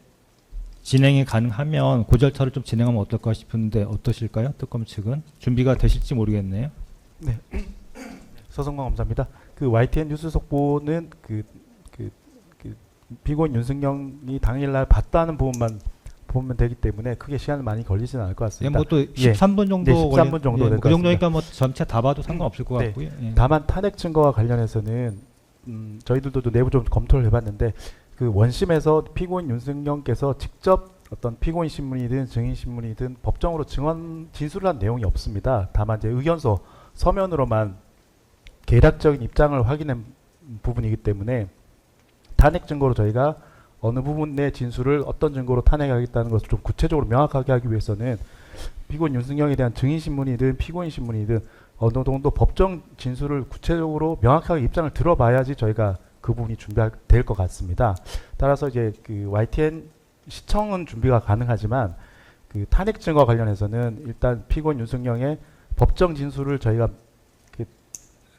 진행이 가능하면 그 절차를 좀 진행하면 어떨까 싶은데 어떠실까요? 특검 측은 준비가 되실지 모르겠네요. 네. 서성광 감사합니다. 그 YTN 뉴스 속보는 그 피고인 윤승영이 당일날 봤다는 부분만 보면 되기 때문에 크게 시간을 많이 걸리지는 않을 것 예, 같습니다. 뭐또 예. 13분 정도 네, 13분 정도 예, 될것 그 정도니까 뭐 전체 다 봐도 상관없을 것 네. 같고요. 예. 다만 탄핵 증거와 관련해서는 저희들도 내부 좀 검토를 해봤는데 그 원심에서 피고인 윤승영께서 직접 어떤 피고인 신문이든 증인 신문이든 법정으로 증언 진술을 한 내용이 없습니다. 다만 이제 의견서 서면으로만 개략적인 입장을 확인한 부분이기 때문에 탄핵 증거로 저희가 어느 부분의 진술을 어떤 증거로 탄핵하겠다는 것을 좀 구체적으로 명확하게 하기 위해서는 피고인 윤승영에 대한 증인 신문이든 피고인 신문이든 어느 정도 법정 진술을 구체적으로 명확하게 입장을 들어봐야지 저희가 그 부분이 준비될 것 같습니다. 따라서 이제 그 YTN 시청은 준비가 가능하지만 그 탄핵 증거 관련해서는 일단 피고인 윤승영의 법정 진술을 저희가 그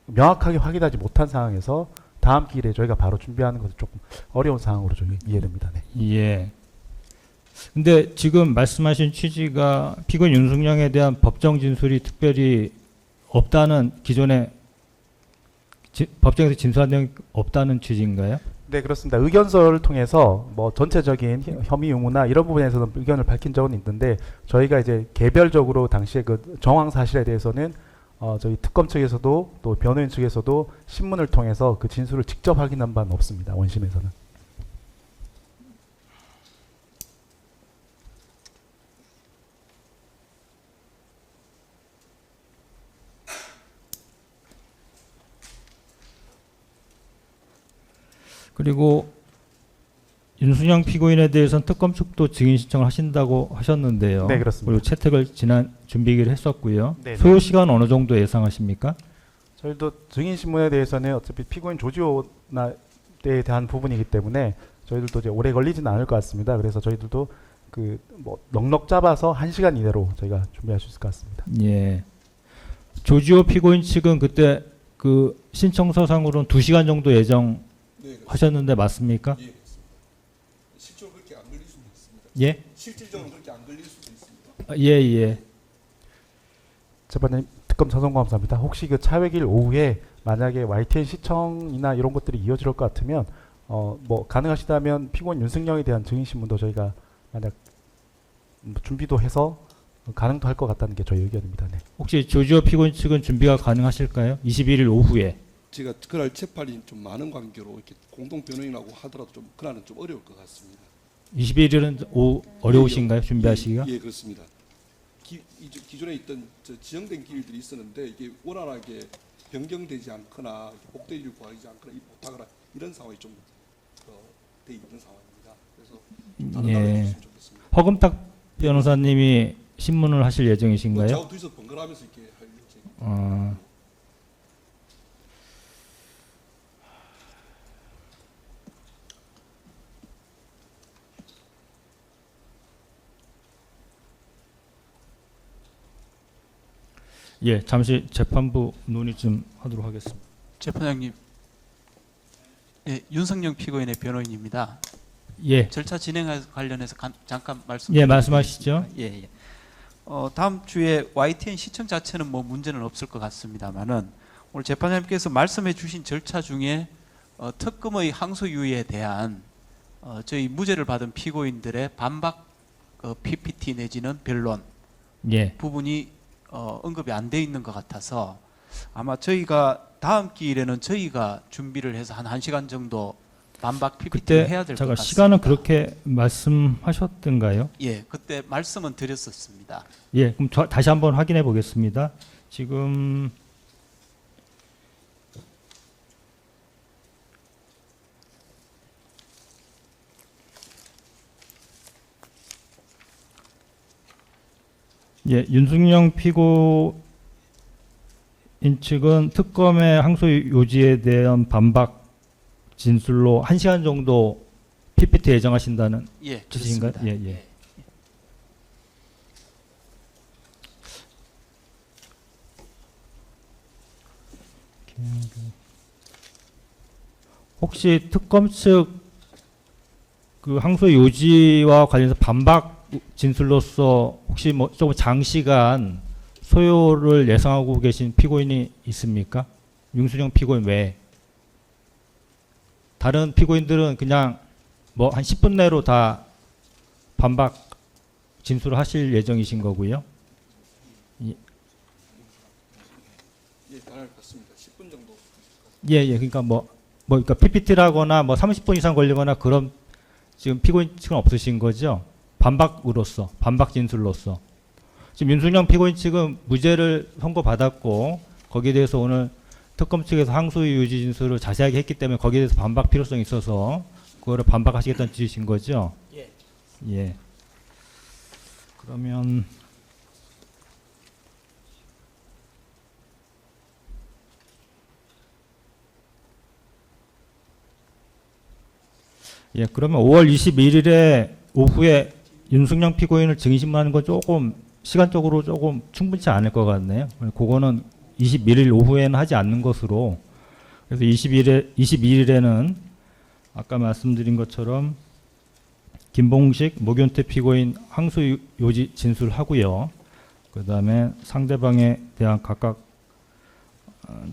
명확하게 확인하지 못한 상황에서 다음 기일에 저희가 바로 준비하는 것은 조금 어려운 상황으로 저희 이해됩니다. 네. 예. 근데 지금 말씀하신 취지가 피고인 윤승영에 대한 법정 진술이 특별히 없다는 기존에 법정에서 진술한 내용이 없다는 취지인가요? 네, 그렇습니다. 의견서를 통해서 뭐 전체적인 혐의 유무나 이런 부분에서는 의견을 밝힌 적은 있는데 저희가 이제 개별적으로 당시에 그 정황 사실에 대해서는 저희 특검 측에서도 또 변호인 측에서도 신문을 통해서 그 진술을 직접 확인한 바는 없습니다. 원심에서는. 그리고 윤순영 피고인에 대해서는 특검 측도 증인 신청을 하신다고 하셨는데요. 네, 그렇습니다. 그리고 채택을 지난 준비기를 했었고요. 네, 네. 소요 시간 어느 정도 예상하십니까? 저희도 증인 신문에 대해서는 어차피 피고인 조지호에 대한 부분이기 때문에 저희들도 이제 오래 걸리지는 않을 것 같습니다. 그래서 저희들도 그 뭐 넉넉 잡아서 1시간 이내로 저희가 준비할 수 있을 것 같습니다. 예. 조지호 피고인 측은 그때 그 신청서상으로는 2시간 정도 네, 예정하셨는데 맞습니까? 예, 실제로 그렇게 안 걸릴 수도 있습니다. 예? 실질적으로 그렇게 안 걸릴 수도 있습니다. 예, 예. 재판장님, 특검 전송감사합니다. 혹시 그 차회길 오후에 만약에 YTN 시청이나 이런 것들이 이어질 것 같으면 뭐 가능하시다면 피고인 윤승영에 대한 증인 신문도 저희가 만약 준비도 해서 가능도 할 것 같다는 게 저희 의견입니다. 네. 혹시 조지호 피고인 측은 준비가 가능하실까요? 21일 오후에. 제가 그날 재판이 좀 많은 관계로 이렇게 공동 변호인하고 하더라도 좀 그날은 좀 어려울 것 같습니다. 21일은 어려우신가요? 준비하시기가? 예, 그렇습니다. 기존에 있던 지정된 기일들이 있었는데 이게 원활하게 변경되지 않거나 복대기를 구하지 않거나 못하거나 이런 상황이 좀 돼 있는 상황입니다. 그래서 다른 날로 예. 해주시면 좋겠습니다. 허금탁 변호사님이 신문을 하실 예정이신가요? 저하고 둘이서 번갈아가면서 이렇게 할 예정입니다. 예, 잠시 재판부 논의 좀 하도록 하겠습니다. 재판장님, 예, 윤석영 피고인의 변호인입니다. 예, 절차 진행 관련해서 잠깐 말씀. 예, 말씀하시죠. 예, 예. 다음 주에 YTN 시청 자체는 뭐 문제는 없을 것 같습니다만은 오늘 재판장님께서 말씀해주신 절차 중에 특검의 항소유예에 대한 저희 무죄를 받은 피고인들의 반박 PPT 내지는 변론 예, 부분이 언급이 안 돼 있는 것 같아서 아마 저희가 다음 기일에는 저희가 준비를 해서 한 1시간 정도 반박 PPT를 그때 해야 될 것 잠깐 같습니다. 시간은 그렇게 말씀하셨던가요? 예, 그때 말씀은 드렸었습니다. 예, 그럼 다시 한번 확인해 보겠습니다. 지금 예, 윤승영 피고인 측은 특검의 항소 요지에 대한 반박 진술로 1시간 정도 PPT 예정하신다는 예, 뜻인가요? 그렇습니다. 예, 예. 혹시 특검 측 그 항소 요지와 관련해서 반박 진술로서 혹시 뭐 좀 장시간 소요를 예상하고 계신 피고인이 있습니까? 윤순영 피고인 외에 다른 피고인들은 그냥 뭐 한 10분 내로 다 반박 진술하실 예정이신 거고요. 예, 가능할 것 같습니다. 10분 정도. 예, 그러니까 그러니까 PPT라거나 뭐 30분 이상 걸리거나 그런 지금 피고인 측은 없으신 거죠? 반박 진술로서. 지금 윤승영 피고인 측은 무죄를 선고받았고 거기에 대해서 오늘 특검 측에서 항소 유지 진술을 자세하게 했기 때문에 거기에 대해서 반박 필요성이 있어서 그거를 반박하시겠다는 뜻이신 거죠? 예. 예. 그러면 예, 그러면 5월 21일에 오후에 윤승영 피고인을 증인신문하는 건 조금 시간적으로 조금 충분치 않을 것 같네요. 그거는 21일 오후에는 하지 않는 것으로. 그래서 22일에는 아까 말씀드린 것처럼 김봉식, 모균태 피고인 항소 요지 진술하고요. 그 다음에 상대방에 대한 각각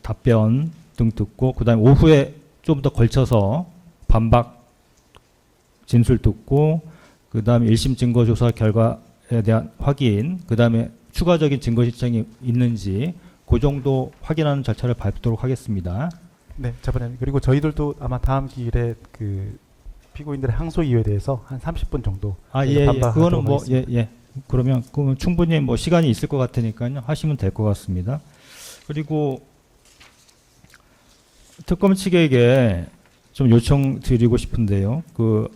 답변 등 듣고, 그 다음에 오후에 좀 더 걸쳐서 반박 진술 듣고, 그 다음에 1심 증거조사 결과에 대한 확인, 그 다음에 추가적인 증거 신청이 있는지 그 정도 확인하는 절차를 밟도록 하겠습니다. 네, 재판장님. 그리고 저희들도 아마 다음 기일에 그 피고인들의 항소 이유에 대해서 한 30분 정도 예. 반박하도록 그거는 뭐 하겠습니다. 그러면 그건 충분히 뭐 시간이 있을 것 같으니까요. 하시면 될 것 같습니다. 그리고 특검 측에게 좀 요청드리고 싶은데요. 그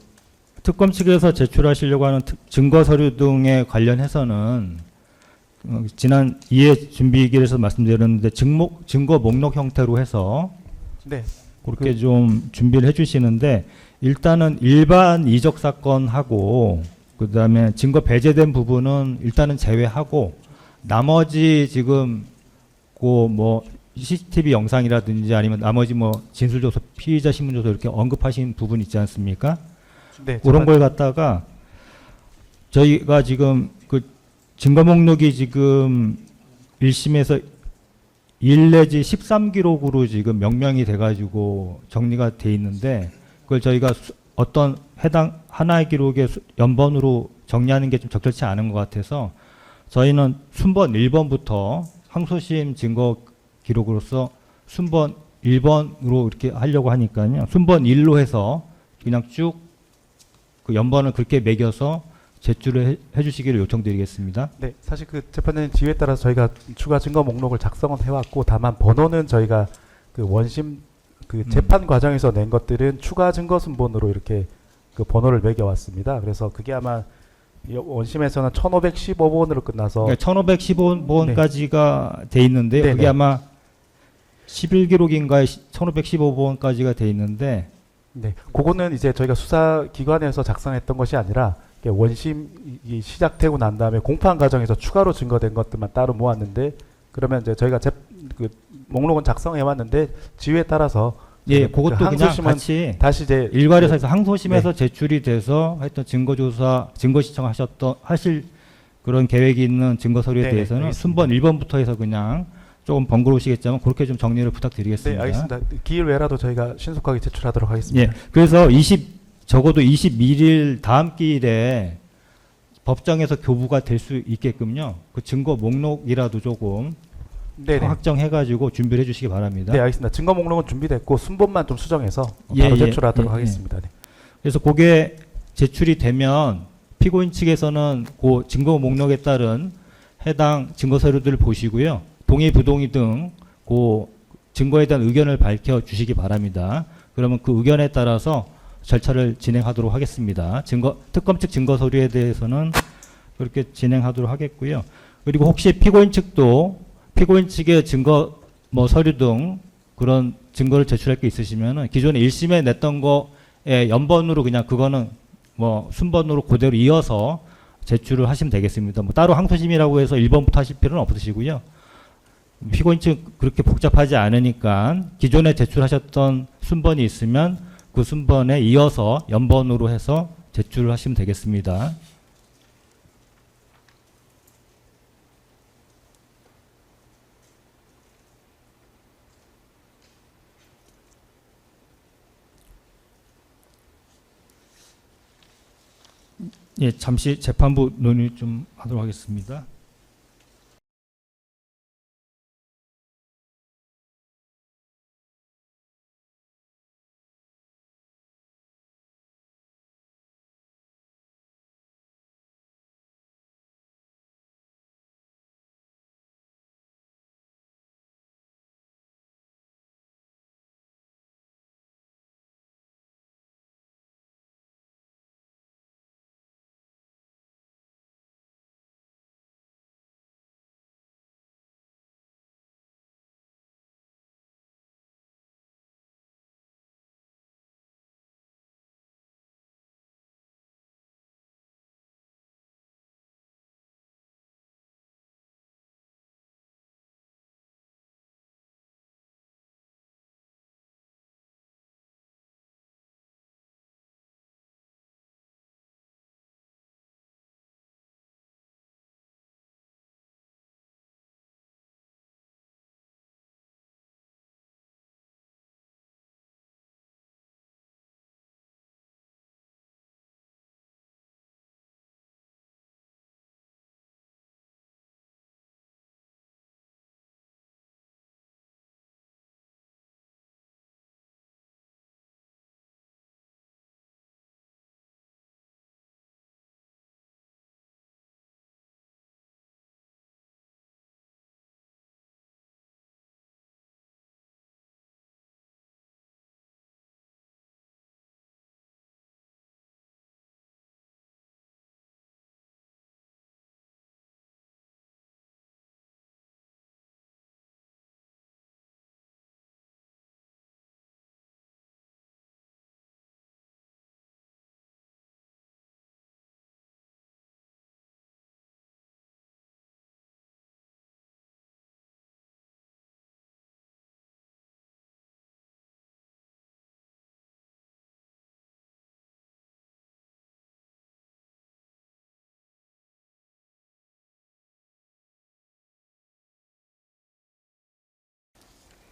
특검 측에서 제출하시려고 하는 증거 서류 등에 관련해서는 지난 이해 준비기에서 말씀드렸는데 증거 목록 형태로 해서 네. 그렇게 좀 준비를 해주시는데, 일단은 일반 이적 사건하고 그 다음에 증거 배제된 부분은 일단은 제외하고, 나머지 지금 그 뭐 CCTV 영상이라든지 아니면 나머지 뭐 진술조서, 피의자 신문조서 이렇게 언급하신 부분 있지 않습니까? 네, 그런 걸 갖다가 저희가 지금 그 증거 목록이 지금 1심에서 1 내지 13기록으로 지금 명명이 돼가지고 정리가 돼 있는데, 그걸 저희가 어떤 해당 하나의 기록의 연번으로 정리하는 게 좀 적절치 않은 것 같아서 저희는 순번 1번부터 항소심 증거 기록으로서 순번 1번으로 이렇게 하려고 하니까요. 순번 1로 해서 그냥 쭉 그 연번을 그렇게 매겨서 제출을 해주시기를 요청드리겠습니다. 네, 사실 그 재판장님 지휘에 따라서 저희가 추가 증거 목록을 작성은 해왔고, 다만 번호는 저희가 그 원심 그 재판 과정에서 낸 것들은 추가 증거 순번으로 이렇게 그 번호를 매겨왔습니다. 그래서 그게 아마 원심에서는 1515번으로 끝나서 그러니까 1515번까지가 돼 있는데 네네. 그게 아마 11기록인가에 1515번까지가 돼 있는데, 네, 그거는 이제 저희가 수사기관에서 작성했던 것이 아니라 원심이 시작되고 난 다음에 공판 과정에서 추가로 증거된 것들만 따로 모았는데, 그러면 이제 저희가 그 목록은 작성해 왔는데 지휘에 따라서 예, 그 그것도 그냥 항소심은 같이 다시 이제 일괄해서 항소심에서 제출이 돼서 하여튼 증거조사, 증거 하실 그런 계획이 있는 증거 서류에 네네, 대해서는 알겠습니다. 순번 1번부터 해서 그냥 조금 번거로우시겠지만 그렇게 좀 정리를 네, 부탁드리겠습니다. 알겠습니다. 기일 외라도 저희가 신속하게 제출하도록 하겠습니다. 예, 그래서 적어도 21일 다음 기일에 법정에서 교부가 될 수 있게끔요. 그 증거 목록이라도 조금 네네. 확정해가지고 준비를 해주시기 바랍니다. 네, 알겠습니다. 증거 목록은 준비됐고 순번만 좀 수정해서 예, 바로 예, 제출하도록 예, 예. 하겠습니다. 네. 그래서 그게 제출이 되면 피고인 측에서는 그 증거 목록에 따른 해당 증거 서류들을 보시고요. 동의, 부동의 등 그 증거에 대한 의견을 밝혀 주시기 바랍니다. 그러면 그 의견에 따라서 절차를 진행하도록 하겠습니다. 특검 측 증거 서류에 대해서는 그렇게 진행하도록 하겠고요. 그리고 혹시 피고인 측도 피고인 측의 증거 뭐 서류 등 그런 증거를 제출할 게 있으시면은 기존에 1심에 냈던 거에 연번으로 그냥 그거는 뭐 순번으로 그대로 이어서 제출을 하시면 되겠습니다. 뭐 따로 항소심이라고 해서 1번부터 하실 필요는 없으시고요. 피고인 측 그렇게 복잡하지 않으니까 기존에 제출하셨던 순번이 있으면 그 순번에 이어서 연번으로 해서 제출을 하시면 되겠습니다. 예, 잠시 재판부 논의 좀 하도록 하겠습니다.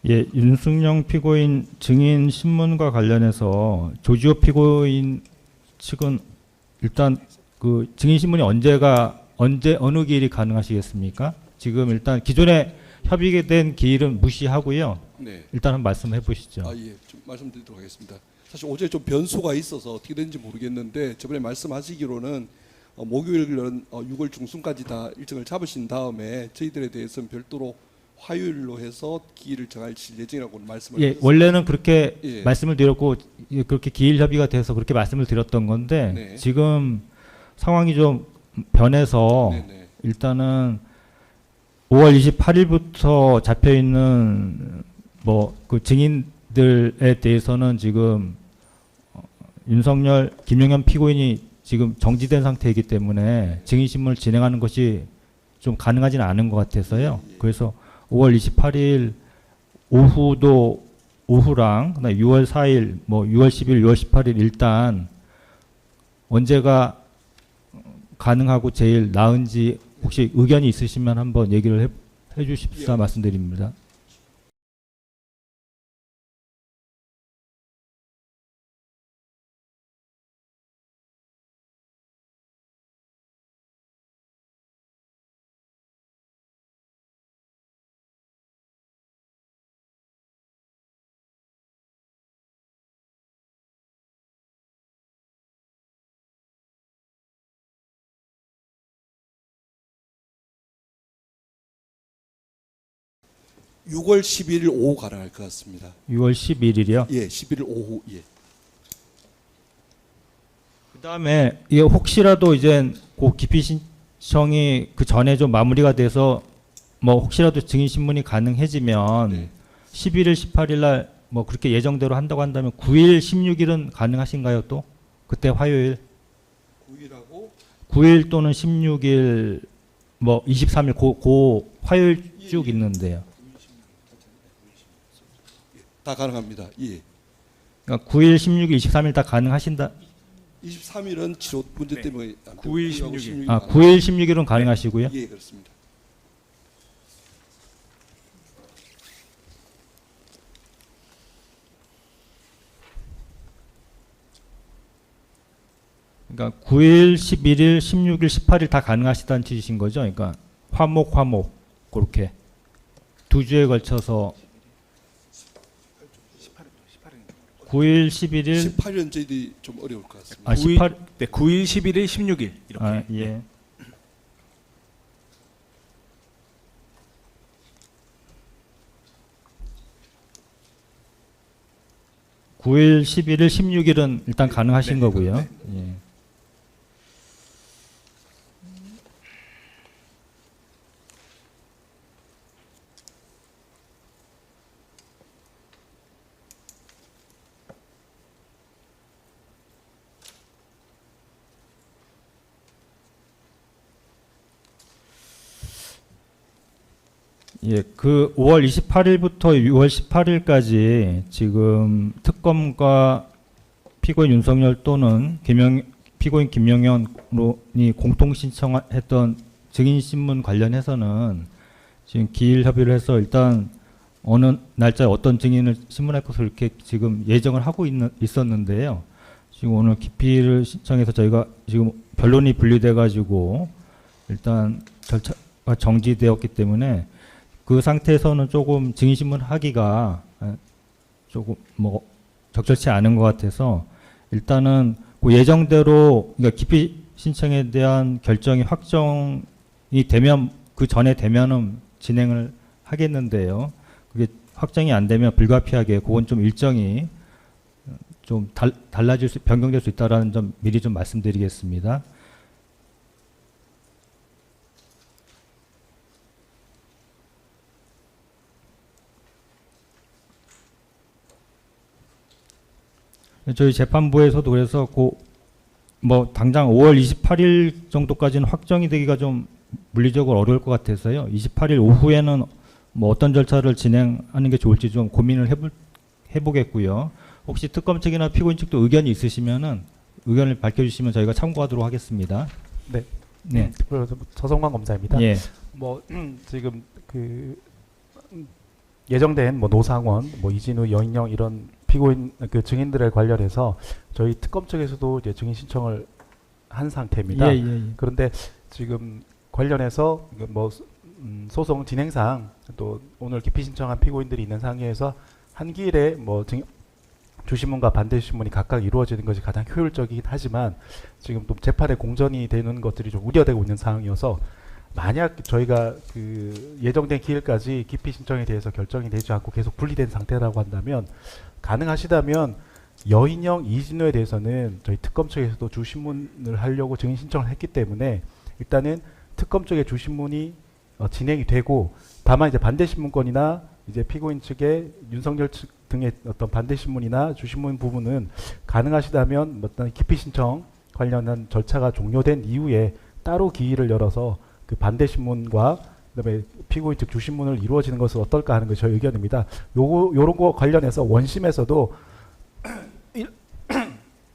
예, 윤승영 피고인 증인 신문과 관련해서 조지호 피고인 측은 일단 그 증인 신문이 어느 기일이 가능하시겠습니까? 지금 일단 기존에 협의된 기일은 무시하고요. 네. 일단 한번 말씀해 보시죠. 예, 좀 말씀드리도록 하겠습니다. 사실 어제 좀 변수가 있어서 어떻게 됐는지 모르겠는데 저번에 말씀하시기로는 목요일은 6월 중순까지 다 일정을 잡으신 다음에 저희들에 대해서는 별도로 화요일로 해서 기일을 정할 예정이라고 말씀을 예, 드렸습니다. 원래는 그렇게 예. 말씀을 드렸고 예, 그렇게 기일 협의가 돼서 그렇게 말씀을 드렸던 건데 네. 지금 상황이 좀 변해서 네네. 일단은 5월 28일부터 잡혀 있는 뭐 그 증인들에 대해서는 지금 윤석열, 김용현 피고인이 지금 정지된 상태이기 때문에 증인 신문을 진행하는 것이 좀 가능하지는 않은 것 같아서요. 그래서 5월 28일 오후랑 그다음에 6월 4일, 뭐 6월 10일, 6월 18일 일단 언제가 가능하고 제일 나은지 혹시 의견이 있으시면 한번 얘기를 해 주십사 말씀드립니다. 예. 6월 11일 오후 가능할 것 같습니다. 6월 11일이요. 예, 11일 오후. 예. 그다음에 이게 혹시라도 이제 그 기피 신청이 그 전에 좀 마무리가 돼서 뭐 혹시라도 증인 신문이 가능해지면 네. 11일, 18일 날 뭐 그렇게 예정대로 한다고 한다면 9일, 16일은 가능하신가요 또? 그때 화요일 9일하고 9일 또는 16일 뭐 23일 고 화요일 쭉 있는데요. 다 가능합니다. 예. 그러니까 9일, 16일, 23일 다 가능하신다. 23일은 치료 문제 때문에 안 되고 9일, 9일하고 16일. 아, 9일, 16일은 가능하시고요. 예, 그렇습니다. 그러니까 9일, 11일, 16일, 18일 다 가능하시다는 뜻이신 거죠? 그러니까 화목 그렇게 두 주에 걸쳐서 9일, 11일, 18일 저희들이 좀 어려울 것 같습니다. 아 18, 네, 9일, 11일, 16일 이렇게. 아 예. 9일, 11일, 16일은 일단 가능하신 네, 거고요. 네. 예. 예, 그 5월 28일부터 6월 18일까지 지금 특검과 피고인 윤석열 또는 피고인 김영현이 공통 신청했던 증인 신문 관련해서는 지금 기일 협의를 해서 일단 어느 날짜에 어떤 증인을 신문할 것을 이렇게 지금 예정을 하고 있었는데요. 지금 오늘 기피를 신청해서 저희가 지금 변론이 분리돼 가지고 일단 절차가 정지되었기 때문에 그 상태에서는 조금 증인신문 하기가 조금 뭐 적절치 않은 것 같아서 일단은 그 예정대로 그러니까 기피 신청에 대한 결정이 확정이 되면 그 전에 되면은 진행을 하겠는데요. 그게 확정이 안 되면 불가피하게 그건 좀 일정이 좀 달라질 수 변경될 수 있다라는 점 미리 좀 말씀드리겠습니다. 저희 재판부에서도 그래서 뭐 당장 5월 28일 정도까지는 확정이 되기가 좀 물리적으로 어려울 것 같아서요. 28일 오후에는 뭐 어떤 절차를 진행하는 게 좋을지 좀 고민을 해보겠고요. 혹시 특검 측이나 피고인 측도 의견이 있으시면은 의견을 밝혀주시면 저희가 참고하도록 하겠습니다. 네. 네. 서성만 검사입니다. 예. 뭐 지금 그 예정된 뭐 노상원, 뭐 이진우, 여인영 이런 피고인 그 증인들에 관련해서 저희 특검 측에서도 이제 증인 신청을 한 상태입니다. 예. 그런데 지금 관련해서 뭐 소송 진행상 또 오늘 기피 신청한 피고인들이 있는 상황에서 한 기일에 뭐 주신문과 반대신문이 각각 이루어지는 것이 가장 효율적이긴 하지만 지금 또 재판에 공전이 되는 것들이 좀 우려되고 있는 상황이어서 만약 저희가 그 예정된 기일까지 기피 신청에 대해서 결정이 되지 않고 계속 분리된 상태라고 한다면 가능하시다면 여인영, 이진우에 대해서는 저희 특검 측에서도 주신문을 하려고 증인 신청을 했기 때문에 일단은 특검 쪽의 주신문이 진행이 되고 다만 이제 반대신문권이나 이제 피고인 측의 윤석열 측 등의 어떤 반대신문이나 주신문 부분은 가능하시다면 어떤 기피 신청 관련한 절차가 종료된 이후에 따로 기일을 열어서 그 반대신문과 그다음에 피고인 측 주신문을 이루어지는 것은 어떨까 하는 것이 저희 의견입니다. 요런 거 관련해서 원심에서도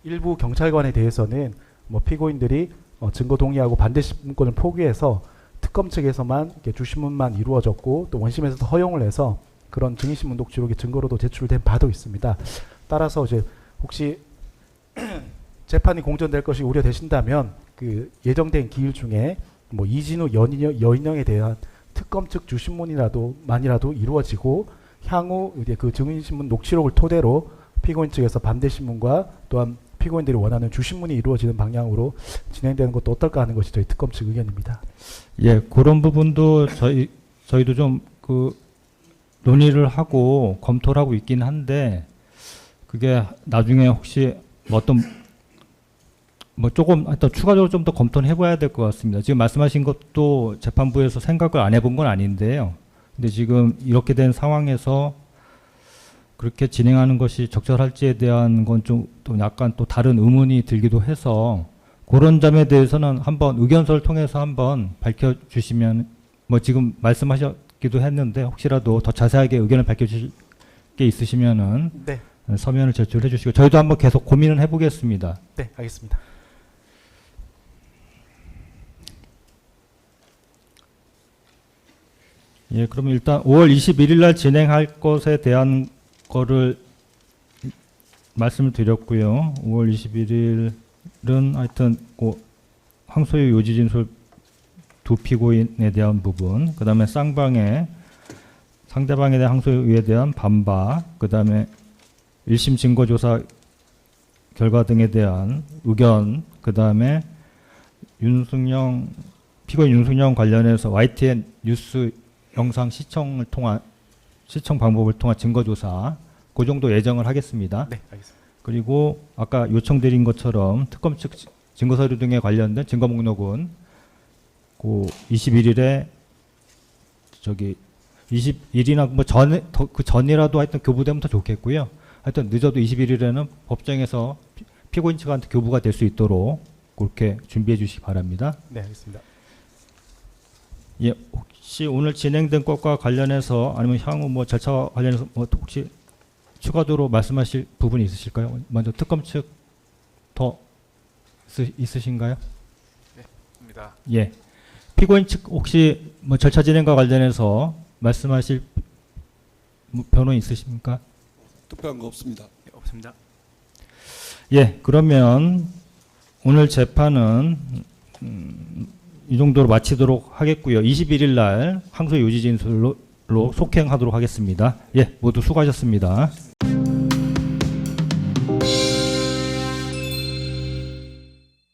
일부 경찰관에 대해서는 뭐 피고인들이 증거 동의하고 반대신문권을 포기해서 특검 측에서만 이렇게 주신문만 이루어졌고 또 원심에서도 허용을 해서 그런 증인신문 녹취록이 증거로도 제출된 바도 있습니다. 따라서 이제 혹시 재판이 공전될 것이 우려되신다면 그 예정된 기일 중에 뭐 이진우, 여인영에 대한 특검 측 주신문이라도 이루어지고 향후 이제 그 증인신문 녹취록을 토대로 피고인 측에서 반대신문과 또한 피고인들이 원하는 주신문이 이루어지는 방향으로 진행되는 것도 어떨까 하는 것이 저희 특검 측 의견입니다. 예, 그런 부분도 저희도 좀 그 논의를 하고 검토를 하고 있긴 한데 그게 나중에 혹시 뭐 어떤 뭐 조금 하여튼 추가적으로 좀 더 검토는 해봐야 될 것 같습니다. 지금 말씀하신 것도 재판부에서 생각을 안 해본 건 아닌데요. 근데 지금 이렇게 된 상황에서 그렇게 진행하는 것이 적절할지에 대한 건 좀 또 약간 또 다른 의문이 들기도 해서 그런 점에 대해서는 한번 의견서를 통해서 한번 밝혀주시면 뭐 지금 말씀하셨기도 했는데 혹시라도 더 자세하게 의견을 밝혀주실 게 있으시면은 네, 서면을 제출해 주시고 저희도 한번 계속 고민을 해보겠습니다. 네, 알겠습니다. 예, 그러면 일단 5월 21일 날 진행할 것에 대한 거를 말씀을 드렸고요. 5월 21일 하여튼 그 항소유 요지 진술 두 피고인에 대한 부분, 그다음에 쌍방의 상대방에 대한 항소유에 대한 반박, 그다음에 1심 증거조사 결과 등에 대한 의견, 그다음에 피고인 윤승영 관련해서 YTN 뉴스 영상 시청 방법을 통한 증거조사, 그 정도 예정을 하겠습니다. 네, 알겠습니다. 그리고 아까 요청드린 것처럼 특검 측 증거서류 등에 관련된 증거 목록은 그 21일에 20일이나 뭐 전에 그 전이라도 하여튼 교부되면 더 좋겠고요. 하여튼 늦어도 21일에는 법정에서 피고인 측한테 교부가 될 수 있도록 그렇게 준비해 주시기 바랍니다. 네, 알겠습니다. 예, 혹시 오늘 진행된 것과 관련해서 아니면 향후 뭐 절차와 관련해서 뭐 혹시 추가적으로 말씀하실 부분이 있으실까요? 먼저 특검 측 더 있으신가요? 네, 입니다. 예. 피고인 측 혹시 뭐 절차 진행과 관련해서 말씀하실 변호인 있으십니까? 특별한 거 없습니다. 네, 없습니다. 예, 그러면 오늘 재판은 이 정도로 마치도록 하겠고요. 21일 날 항소 요지 진술로 속행하도록 하겠습니다. 예, 모두 수고하셨습니다.